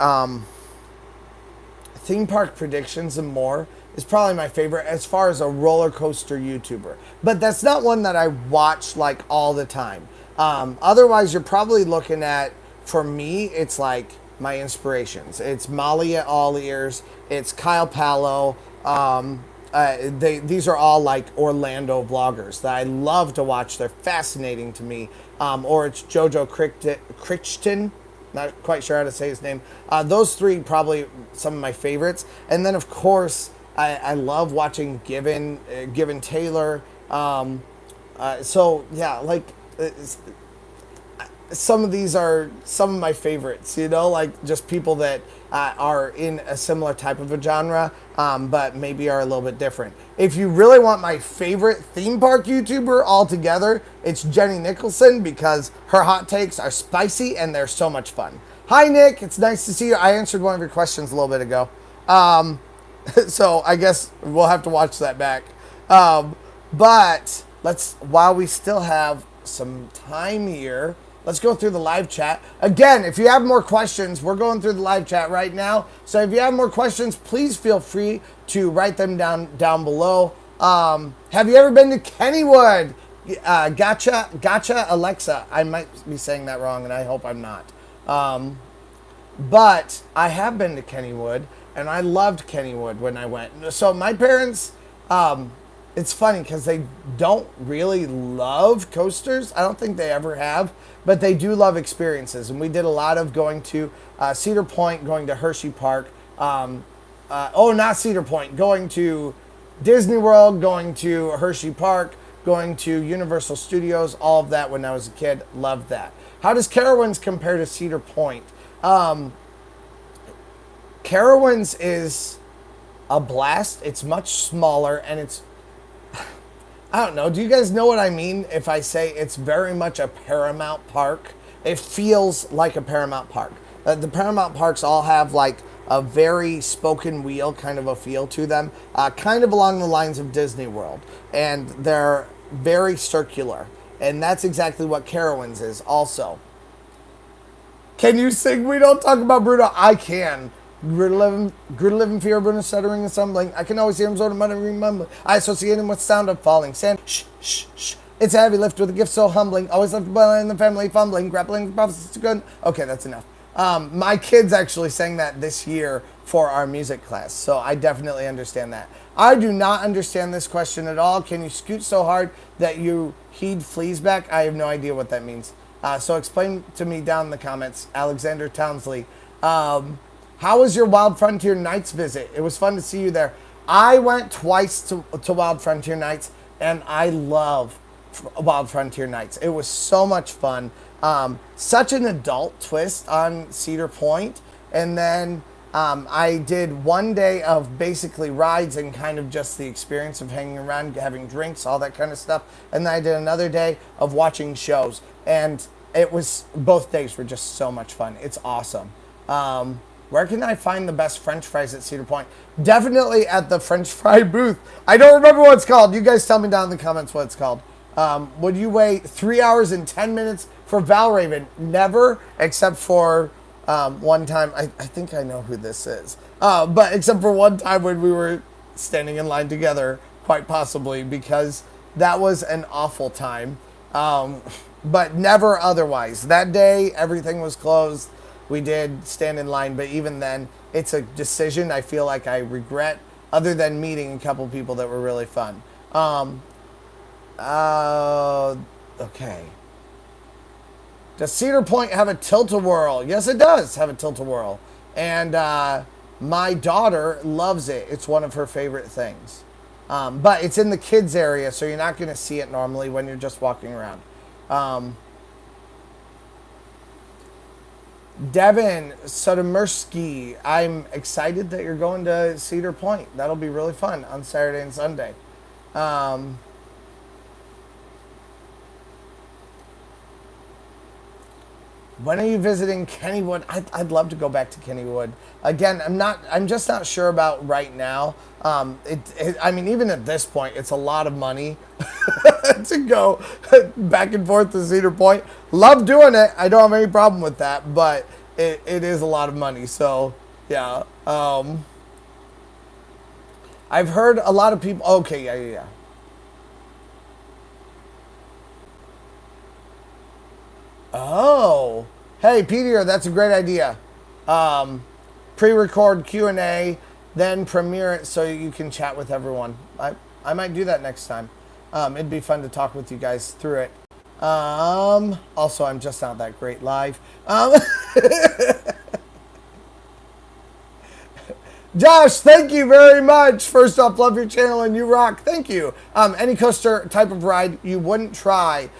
Theme Park Predictions and More is probably my favorite as far as a roller coaster YouTuber. But that's not one that I watch like all the time. Otherwise, you're probably looking at, for me, it's like my inspirations. It's Molly at All Ears. It's Kyle Palo. These are all like Orlando vloggers that I love to watch. They're fascinating to me. Or it's Jojo Crichton. Not quite sure how to say his name. Those three probably some of my favorites. And then of course I love watching Given Taylor. So yeah, like some of these are some of my favorites, you know, like just people that are in a similar type of a genre, but maybe are a little bit different. If you really want my favorite theme park YouTuber altogether, it's Jenny Nicholson, because her hot takes are spicy and they're so much fun. Hi, Nick. It's nice to see you. I answered one of your questions a little bit ago. So I guess we'll have to watch that back. But while we still have some time here, let's go through the live chat. Again, if you have more questions, we're going through the live chat right now. So if you have more questions, please feel free to write them down below. Have you ever been to Kennywood? Gotcha, Alexa. I might be saying that wrong, and I hope I'm not. But I have been to Kennywood, and I loved Kennywood when I went. So my parents, it's funny because they don't really love coasters. I don't think they ever have, but they do love experiences. And we did a lot of going to Cedar Point, going to Hershey Park. Not Cedar Point, going to Disney World, going to Hershey Park, going to Universal Studios, all of that when I was a kid. Loved that. How does Carowinds compare to Cedar Point? Carowinds is a blast. It's much smaller and it's, I don't know. Do you guys know what I mean if I say it's very much a Paramount park? It feels like a Paramount park. The Paramount parks all have like a very spoken wheel kind of a feel to them, kind of along the lines of Disney World. And they're very circular. And that's exactly what Carowinds is also. Can you sing We Don't Talk About Bruno? I can. Good living fear, Bruno stuttering and stumbling. I can always hear him sort of muttering, mumbling. I associate him with sound of falling sand. Shh, shh, shh. It's a heavy lift with a gift so humbling. Always left in the family fumbling, grappling prophecies to good. Okay, that's enough. My kids actually sang that this year for our music class, so I definitely understand that. I do not understand this question at all. Can you scoot so hard that you heed fleas back? I have no idea what that means. So explain to me down in the comments. Alexander Townsley. How was your Wild Frontier Nights visit? It was fun to see you there. I went twice to Wild Frontier Nights, and I love Wild Frontier Nights. It was so much fun. Such an adult twist on Cedar Point. And then I did one day of basically rides and kind of just the experience of hanging around, having drinks, all that kind of stuff. And then I did another day of watching shows. And it was, both days were just so much fun. It's awesome. Where can I find the best French fries at Cedar Point? Definitely at the French fry booth. I don't remember what it's called. You guys tell me down in the comments what it's called. Would you wait 3 hours and 10 minutes for Valraven? Never, except for one time. I think I know who this is. But except for one time when we were standing in line together, quite possibly, because that was an awful time. But never otherwise. That day, everything was closed. We did stand in line, but even then, it's a decision I feel like I regret, other than meeting a couple people that were really fun. Okay. Does Cedar Point have a tilt-a-whirl? Yes, it does have a tilt-a-whirl. And my daughter loves it. It's one of her favorite things. But it's in the kids area, so you're not going to see it normally when you're just walking around. Devin Sotomersky, I'm excited that you're going to Cedar Point. That'll be really fun on Saturday and Sunday. When are you visiting Kennywood? I'd love to go back to Kennywood. Again, I'm just not sure about right now. I mean, even at this point, it's a lot of money to go back and forth to Cedar Point. Love doing it. I don't have any problem with that, but it is a lot of money. So, yeah. I've heard a lot of people. Okay, yeah. Oh, hey, Peter, that's a great idea. Pre-record Q&A, then premiere it so you can chat with everyone. I might do that next time. It'd be fun to talk with you guys through it. Also, I'm just not that great live. Josh, thank you very much. First off, love your channel and you rock. Thank you. Any coaster type of ride you wouldn't try.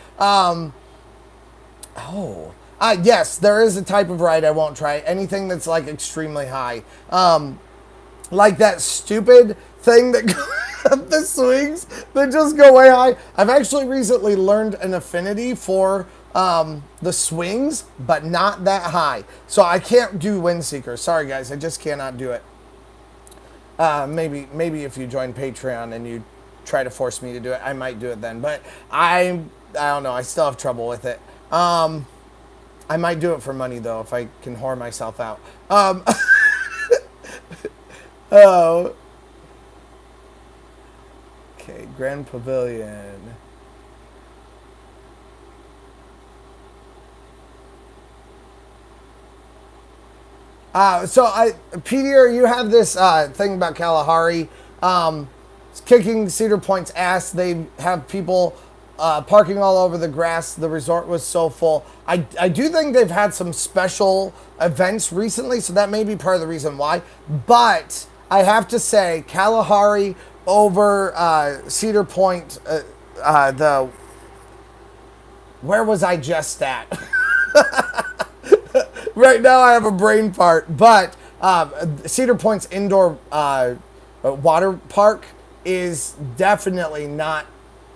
Yes, there is a type of ride I won't try. Anything that's like extremely high. Like that stupid thing that the swings that just go way high. I've actually recently learned an affinity for the swings, but not that high. So I can't do Windseeker. Sorry guys, I just cannot do it. Maybe if you join Patreon and you try to force me to do it, I might do it then. But I don't know. I still have trouble with it. I might do it for money though if I can whore myself out. Oh. Okay, Grand Pavilion. Peter, you have this thing about Kalahari. kicking Cedar Point's ass. They have people parking all over the grass. The resort was so full. I do think they've had some special events recently, so that may be part of the reason why. But I have to say, Kalahari over Cedar Point, where was I just at? Right now I have a brain fart, but Cedar Point's indoor water park is definitely not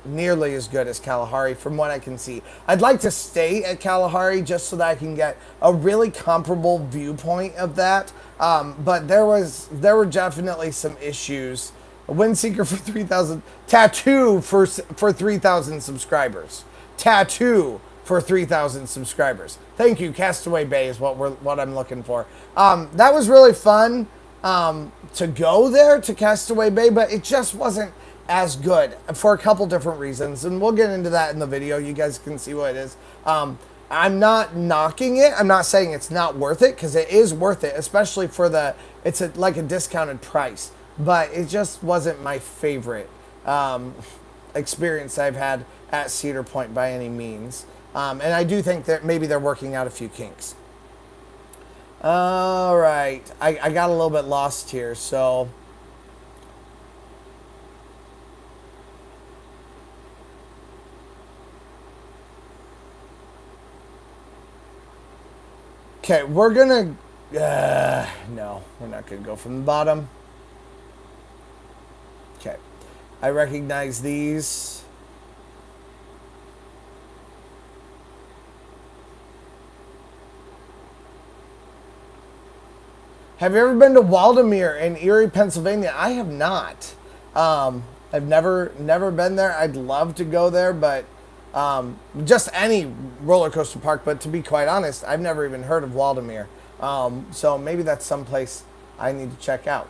nearly as good as Kalahari from what I can see. I'd like to stay at Kalahari just so that I can get a really comparable viewpoint of that. But there were definitely some issues. A Windseeker for 3,000, tattoo for 3,000 subscribers. Tattoo for 3,000 subscribers. Thank you, Castaway Bay is what I'm looking for. That was really fun to go there to Castaway Bay, but it just wasn't as good for a couple different reasons, and we'll get into that in the video. You guys can see what it is. I'm not knocking it. I'm not saying it's not worth it, because it is worth it, especially for it's like a discounted price. But it just wasn't my favorite experience I've had at Cedar Point by any means. And I do think that maybe they're working out a few kinks. All right. I got a little bit lost here, so... Okay, we're gonna... no, we're not gonna go from the bottom. Okay. I recognize these. Have you ever been to Waldameer in Erie, Pennsylvania? I have not. I've never been there. I'd love to go there, but just any roller coaster park. But to be quite honest, I've never even heard of Waldameer. So maybe that's someplace I need to check out.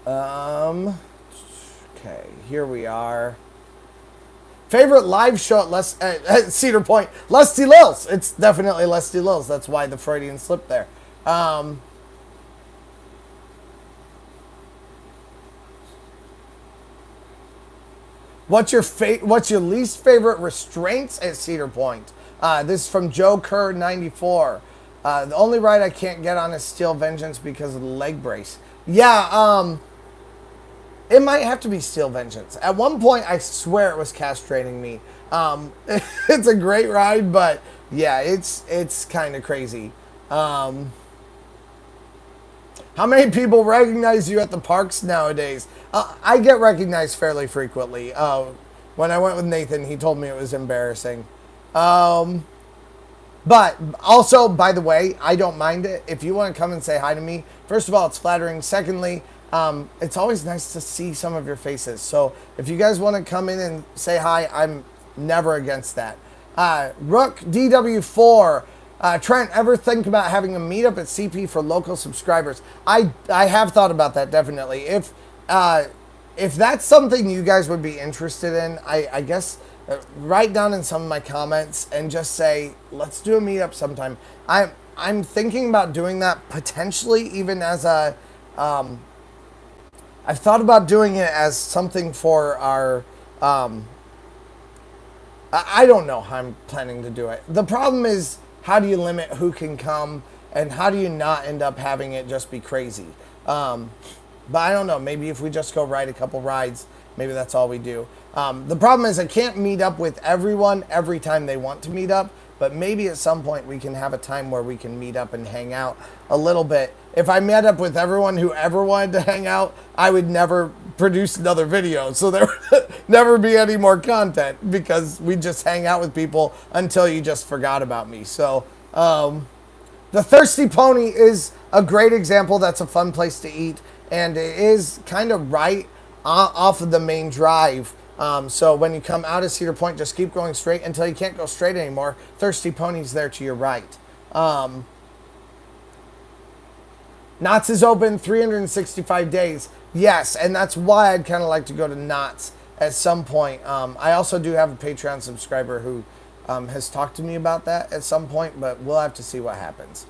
Okay, here we are. Favorite live show at Cedar Point? Lusty Lils. It's definitely Lusty Lils. That's why the Freudian slip there. What's your least favorite restraints at Cedar Point? This is from Joe Kerr 94. The only ride I can't get on is Steel Vengeance because of the leg brace. Yeah, it might have to be Steel Vengeance. At one point, I swear it was castrating me. It's a great ride, but yeah, it's kind of crazy. How many people recognize you at the parks nowadays? I get recognized fairly frequently. When I went with Nathan, he told me it was embarrassing. But also, by the way, I don't mind it. If you want to come and say hi to me, first of all, it's flattering. Secondly, it's always nice to see some of your faces. So if you guys want to come in and say hi, I'm never against that. Rook DW4. Trent, ever think about having a meetup at CP for local subscribers? I have thought about that, definitely. If that's something you guys would be interested in, I guess write down in some of my comments and just say, let's do a meetup sometime. I'm thinking about doing that potentially even as a... I've thought about doing it as something for our... I don't know how I'm planning to do it. The problem is, how do you limit who can come, and how do you not end up having it just be crazy? But I don't know. Maybe if we just go ride a couple rides, maybe that's all we do. The problem is I can't meet up with everyone every time they want to meet up, but maybe at some point we can have a time where we can meet up and hang out a little bit. If I met up with everyone who ever wanted to hang out, I would never produce another video. So there would never be any more content because we just hang out with people until you just forgot about me. So the Thirsty Pony is a great example. That's a fun place to eat. And it is kind of right off of the main drive. So when you come out of Cedar Point, just keep going straight until you can't go straight anymore. Thirsty Pony's there to your right. Knott's is open 365 days. Yes, and that's why I'd kind of like to go to Knott's at some point. I also do have a Patreon subscriber who has talked to me about that at some point, but we'll have to see what happens.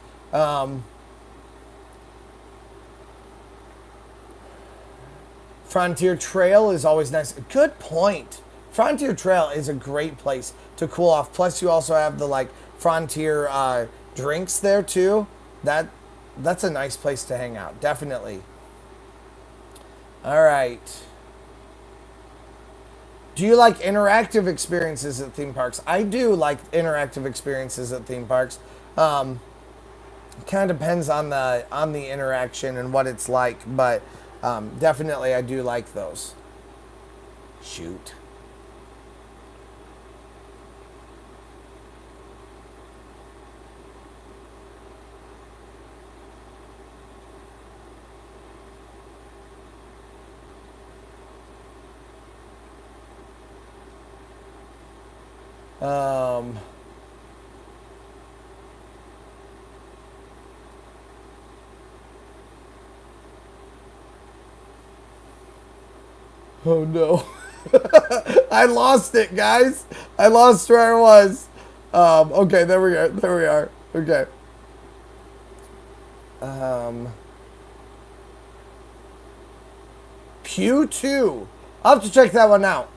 Frontier Trail is always nice. Good point. Frontier Trail is a great place to cool off. Plus, you also have the like Frontier drinks there too. That's a nice place to hang out. Definitely. All right. Do you like interactive experiences at theme parks? I do like interactive experiences at theme parks. It kind of depends on the interaction and what it's like, but definitely I do like those. Shoot. Um, oh no. I lost it, guys. I lost where I was. Okay, there we are. There we are. Okay. Um, Pew 2. I'll have to check that one out.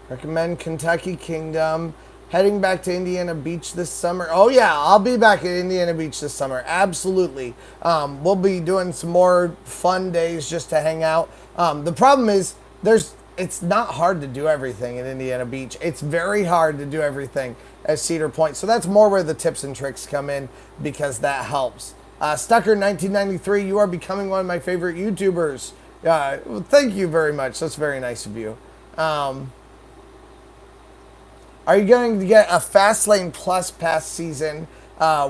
Recommend Kentucky Kingdom. Heading back to Indiana Beach this summer. Oh yeah, I'll be back at Indiana Beach this summer. Absolutely. We'll be doing some more fun days just to hang out. The problem is it's not hard to do everything at Indiana Beach. It's very hard to do everything at Cedar Point. So that's more where the tips and tricks come in because that helps. Stucker 1993, you are becoming one of my favorite YouTubers. Well, thank you very much. That's very nice of you. Are you going to get a Fastlane Plus Pass season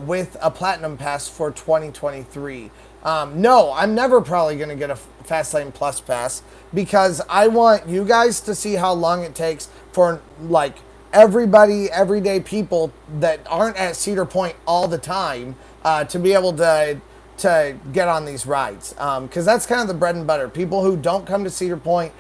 with a Platinum Pass for 2023? No, I'm never probably going to get a Fastlane Plus Pass because I want you guys to see how long it takes for like everybody, everyday people that aren't at Cedar Point all the time to be able to get on these rides because that's kind of the bread and butter. People who don't come to Cedar Point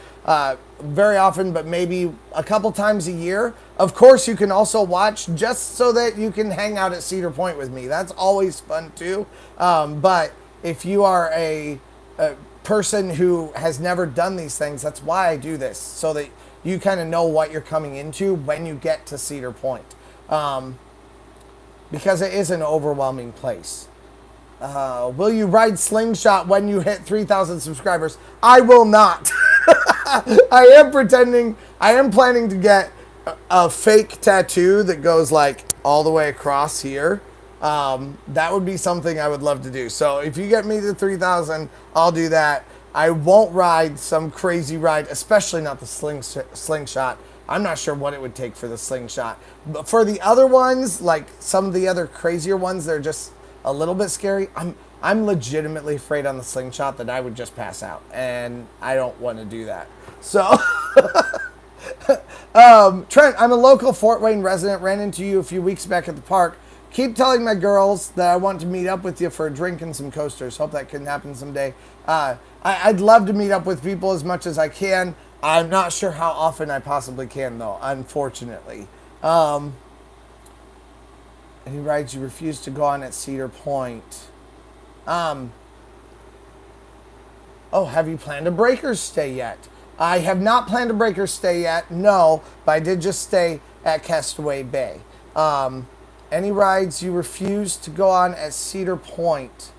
very often, but maybe a couple times a year. Of course, you can also watch just so that you can hang out at Cedar Point with me. That's always fun too. But if you are a person who has never done these things, that's why I do this, so that you kind of know what you're coming into when you get to Cedar Point. Because it is an overwhelming place. Will you ride Slingshot when you hit 3,000 subscribers? I will not. I am planning to get a fake tattoo that goes like all the way across here. That would be something I would love to do. So if you get me to 3,000, I'll do that. I won't ride some crazy ride, especially not the slingshot. I'm not sure what it would take for the slingshot. But for the other ones, like some of the other crazier ones, they're just a little bit scary. I'm legitimately afraid on the slingshot that I would just pass out, and I don't want to do that. So, Trent, I'm a local Fort Wayne resident. Ran into you a few weeks back at the park. Keep telling my girls that I want to meet up with you for a drink and some coasters. Hope that can happen someday. I'd love to meet up with people as much as I can. I'm not sure how often I possibly can, though, unfortunately. Any rides you refuse to go on at Cedar Point? Oh, have you planned a Breakers stay yet? I have not planned a Breakers stay yet, no, but I did just stay at Castaway Bay. Any rides you refuse to go on at Cedar Point?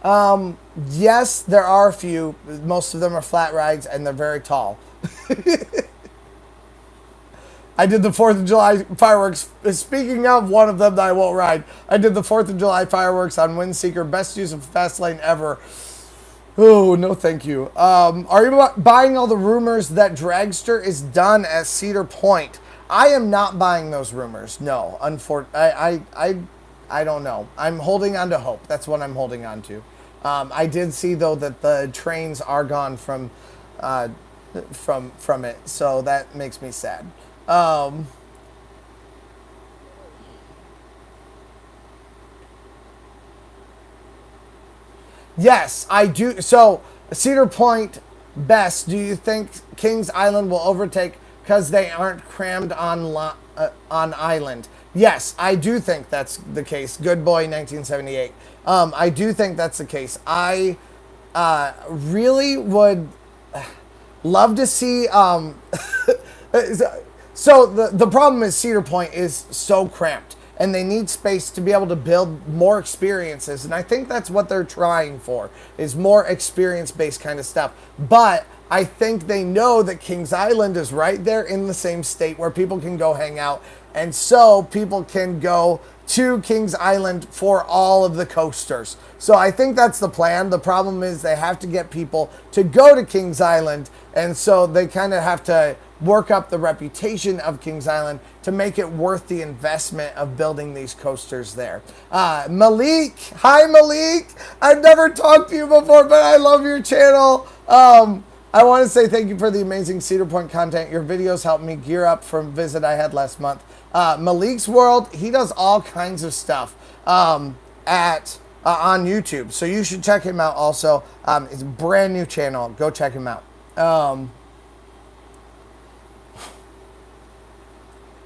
Yes, there are a few. Most of them are flat rides, and they're very tall. I did the 4th of July fireworks. Speaking of one of them that I won't ride, I did the 4th of July fireworks on Windseeker. Best use of Fastlane ever. Oh, no thank you. Are you buying all the rumors that Dragster is done at Cedar Point? I am not buying those rumors. No, I don't know. I'm holding on to hope. That's what I'm holding on to. I did see though that the trains are gone from it, so that makes me sad. Yes, I do. So Cedar Point, best. Do you think Kings Island will overtake because they aren't crammed on island? Yes, I do think that's the case. Good boy, 1978. I do think that's the case. I really would love to see. So the problem is Cedar Point is so cramped, and they need space to be able to build more experiences, and I think that's what they're trying for, is more experience-based kind of stuff. But I think they know that Kings Island is right there in the same state where people can go hang out, and so people can go to Kings Island for all of the coasters. So I think that's the plan. The problem is they have to get people to go to Kings Island, and so they kind of have to work up the reputation of Kings Island to make it worth the investment of building these coasters there. Malik, hi Malik. I've never talked to you before, but I love your channel. I want to say thank you for the amazing Cedar Point content. Your videos helped me gear up from a visit I had last month. Malik's World, he does all kinds of stuff on YouTube, so you should check him out also. It's a brand new channel. Go check him out.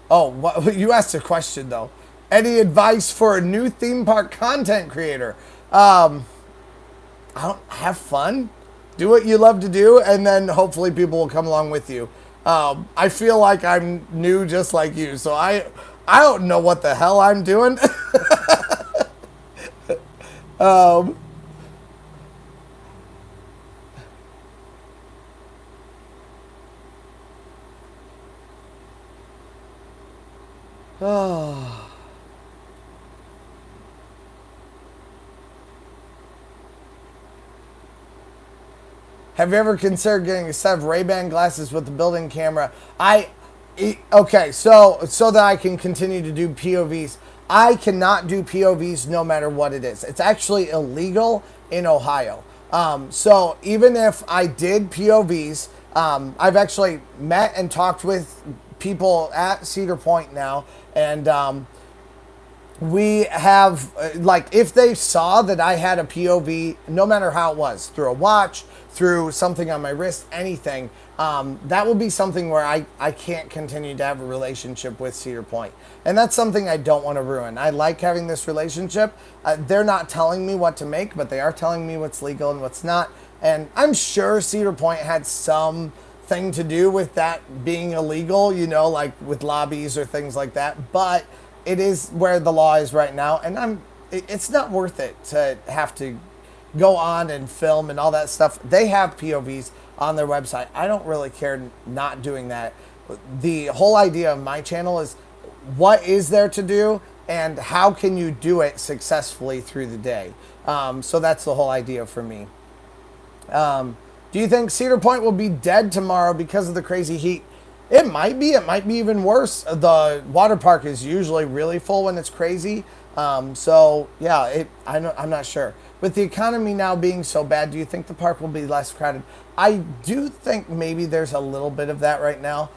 You asked a question though. Any advice for a new theme park content creator? I don't have fun. Do what you love to do, and then hopefully people will come along with you. I feel like I'm new just like you, so I don't know what the hell I'm doing. Have you ever considered getting a set of Ray-Ban glasses with the built-in camera? Okay, so that I can continue to do POVs. I cannot do POVs no matter what it is. It's actually illegal in Ohio. So even if I did POVs, I've actually met and talked with people at Cedar Point now, and we have, like, if they saw that I had a POV, no matter how it was, through a watch, through something on my wrist, anything, that will be something where I can't continue to have a relationship with Cedar Point. And that's something I don't want to ruin. I like having this relationship. They're not telling me what to make, but they are telling me what's legal and what's not. And I'm sure Cedar Point had some thing to do with that being illegal, you know, like with lobbies or things like that. But it is where the law is right now, and it's not worth it to have to go on and film and all that stuff. They have POVs on their website. I don't really care not doing that. The whole idea of my channel is what is there to do and how can you do it successfully through the day. So that's the whole idea for me. Do you think Cedar Point will be dead tomorrow because of the crazy heat? It might be even worse. The water park is usually really full when it's crazy. So yeah, I'm not sure. With the economy now being so bad, do you think the park will be less crowded? I do think maybe there's a little bit of that right now.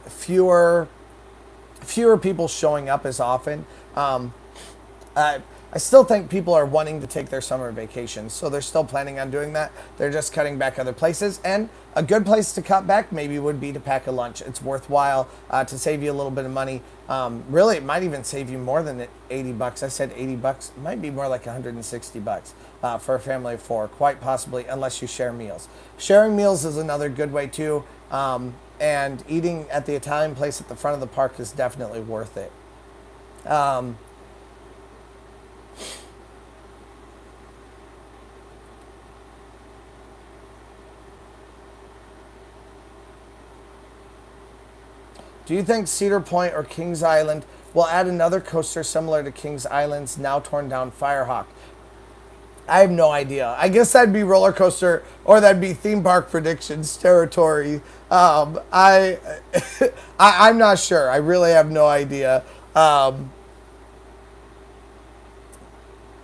Fewer people showing up as often. I still think people are wanting to take their summer vacations, so they're still planning on doing that. They're just cutting back other places, and a good place to cut back maybe would be to pack a lunch. It's worthwhile to save you a little bit of money. Really, it might even save you more than $80. I said $80. It might be more like $160 for a family of four, quite possibly, unless you share meals. Sharing meals is another good way too, and eating at the Italian place at the front of the park is definitely worth it. Do you think Cedar Point or Kings Island will add another coaster similar to Kings Island's now torn down Firehawk? I have no idea. I guess that'd be roller coaster or that'd be theme park predictions territory. I'm not sure. I really have no idea.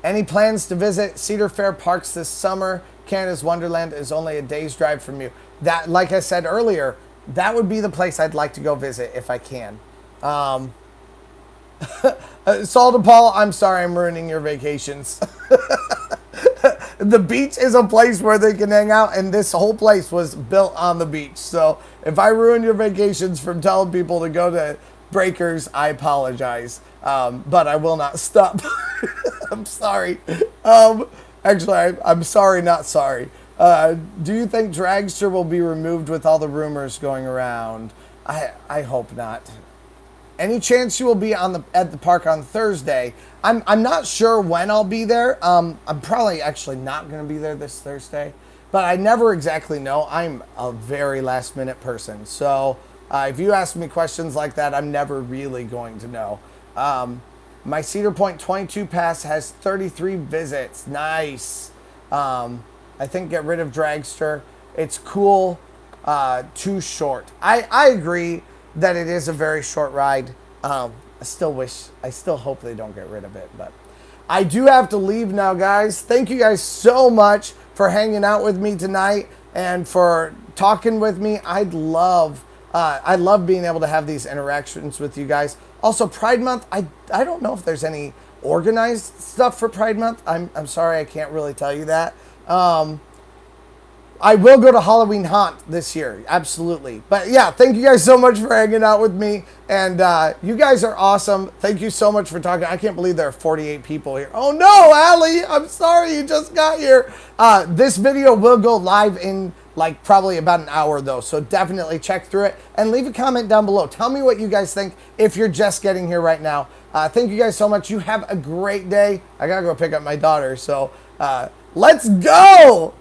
Any plans to visit Cedar Fair Parks this summer? Canada's Wonderland is only a day's drive from you. That, like I said earlier, that would be the place I'd like to go visit if I can. Saul DePaul, I'm sorry I'm ruining your vacations. The beach is a place where they can hang out, and this whole place was built on the beach. So if I ruin your vacations from telling people to go to breakers, I apologize. But I will not stop. I'm sorry. Actually, I'm sorry, not sorry. Do you think Dragster will be removed with all the rumors going around? I hope not. Any chance you will be at the park on Thursday? I'm not sure when I'll be there. I'm probably actually not going to be there this Thursday, but I never exactly know. I'm a very last minute person, so if you ask me questions like that, I'm never really going to know. My Cedar Point 22 pass has 33 visits. Nice. I think get rid of Dragster. It's cool. Too short. I agree that it is a very short ride. I still hope they don't get rid of it, but I do have to leave now, guys. Thank you guys so much for hanging out with me tonight and for talking with me. I love being able to have these interactions with you guys. Also, Pride Month, I don't know if there's any organized stuff for Pride Month. I'm sorry, I can't really tell you that. I will go to Halloween Haunt this year, absolutely. But yeah, thank you guys so much for hanging out with me. And you guys are awesome. Thank you so much for talking. I can't believe there are 48 people here. Oh no, Allie, I'm sorry you just got here. This video will go live in like probably about an hour though. So definitely check through it and leave a comment down below. Tell me what you guys think if you're just getting here right now. Thank you guys so much. You have a great day. I gotta go pick up my daughter. So let's go.